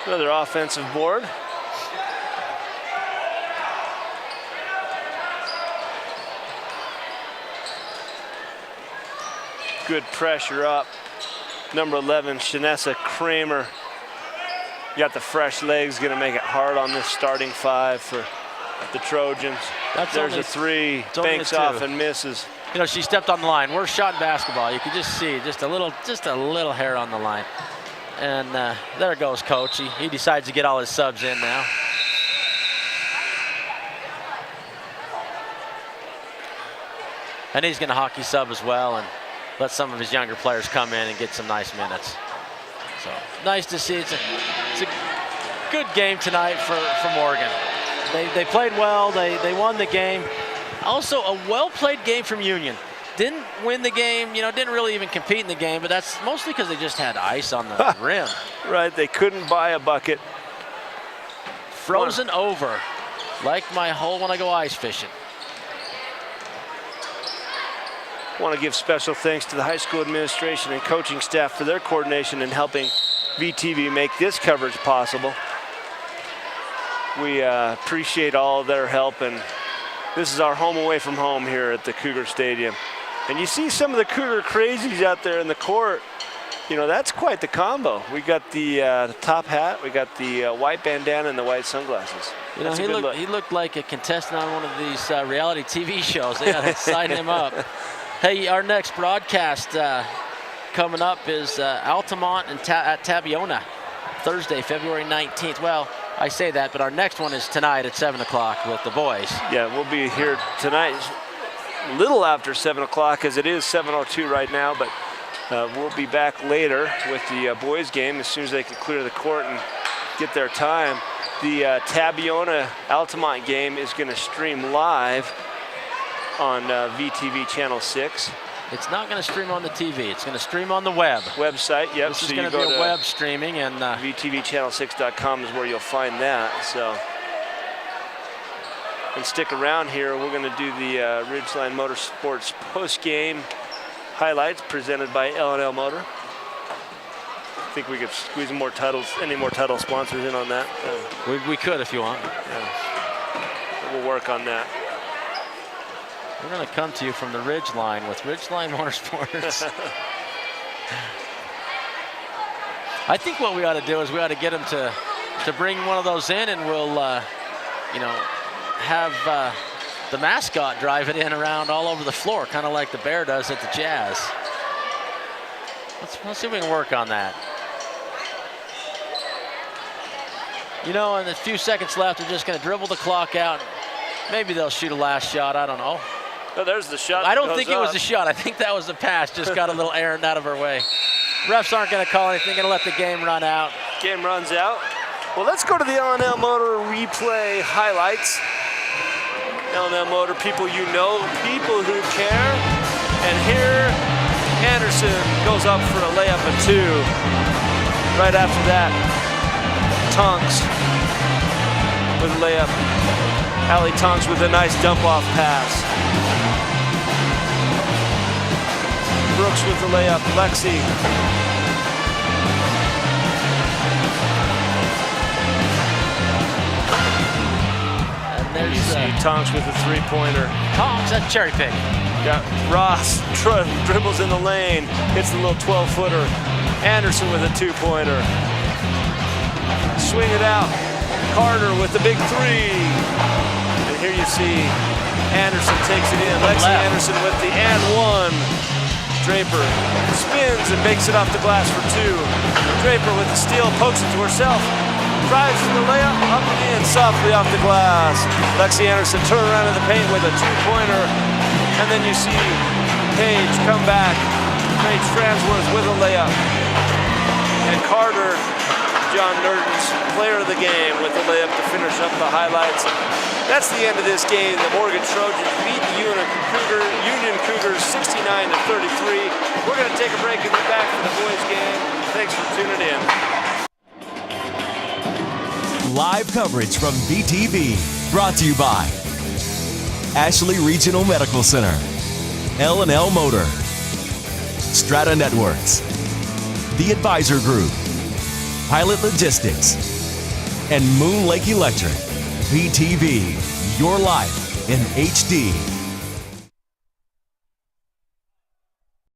Another offensive board. Good pressure up. Number 11, Shanessa Kramer. You got the fresh legs, going to make it hard on this starting 5 for the Trojans. There's a 3, banks off and misses. You know, she stepped on the line. Worst shot in basketball. You could just see just a little hair on the line. And there goes Coach. He decides to get all his subs in now. And he's going to hockey sub as well and let some of his younger players come in and get some nice minutes. So nice to see. It's a good game tonight from Oregon. They played well. They won the game. Also a well-played game from Union. Didn't win the game, you know, didn't really even compete in the game, but that's mostly because they just had ice on the rim. Right, they couldn't buy a bucket. Frozen over, like my hole when I go ice fishing. Want to give special thanks to the high school administration and coaching staff for their coordination in helping VTV make this coverage possible. We appreciate all of their help, and this is our home away from home here at the Cougar Stadium. And you see some of the Cougar crazies out there in the court. You know, that's quite the combo. We got the top hat, we got the white bandana and the white sunglasses. You know, he looked like a contestant on one of these reality TV shows. They got to sign him up. Hey, our next broadcast coming up is Altamont and at Tabiona, Thursday, February 19th. Well, I say that, but our next one is tonight at 7 o'clock with the boys. Yeah, we'll be here tonight, a little after 7 o'clock, as it is 7:02 right now, but we'll be back later with the boys game as soon as they can clear the court and get their time. The Tabiona Altamont game is going to stream live on VTV Channel 6. It's not going to stream on the TV. It's going to stream on the web. Website, yep. This is going to be a web streaming. And VTVchannel6.com is where you'll find that. So, and stick around here. We're going to do the Ridgeline Motorsports post-game highlights presented by L&L Motor. I think we could squeeze any more title sponsors in on that. We could if you want. Yeah. We'll work on that. We're going to come to you from the Ridgeline with Ridgeline Motorsports. I think what we ought to do is we ought to get them to bring one of those in, and we'll, you know, have the mascot drive it in around all over the floor, kind of like the Bear does at the Jazz. Let's see if we can work on that. You know, in a few seconds left, they're just going to dribble the clock out. Maybe they'll shoot a last shot. I don't know. Oh, there's the shot. I don't think it was a shot. I think that was a pass. Just got a little errand out of her way. Refs aren't going to call anything. Going to let the game run out. Game runs out. Well, let's go to the L&L Motor replay highlights. L&L Motor, people you know, people who care. And here, Anderson goes up for a layup of 2. Right after that, Tonks with a layup. Allie Tonks with a nice dump-off pass. Brooks with the layup. Lexi. And there's you see Tonks with a 3-pointer. Tonks, that's cherry pick. Got Ross dribbles in the lane, hits the little 12-footer. Anderson with a 2-pointer. Swing it out. Carter with the big 3. Here you see Anderson takes it in. Lexi Anderson with the and 1. Draper spins and makes it off the glass for 2. Draper with the steal, pokes it to herself. Drives in the layup, up and in, softly off the glass. Lexi Anderson turn around in the paint with a 2-pointer. And then you see Paige come back Paige Fransworth with a layup. And Carter, John Nurden's player of the game with the layup to finish up the highlights. That's the end of this game. The Morgan Trojans beat the Union Cougars 69-33. We're going to take a break and get back to the boys game. Thanks for tuning in. Live coverage from BTV, brought to you by Ashley Regional Medical Center, L&L Motor, Strata Networks, The Advisor Group, Pilot Logistics, and Moon Lake Electric. BTV, your life in HD.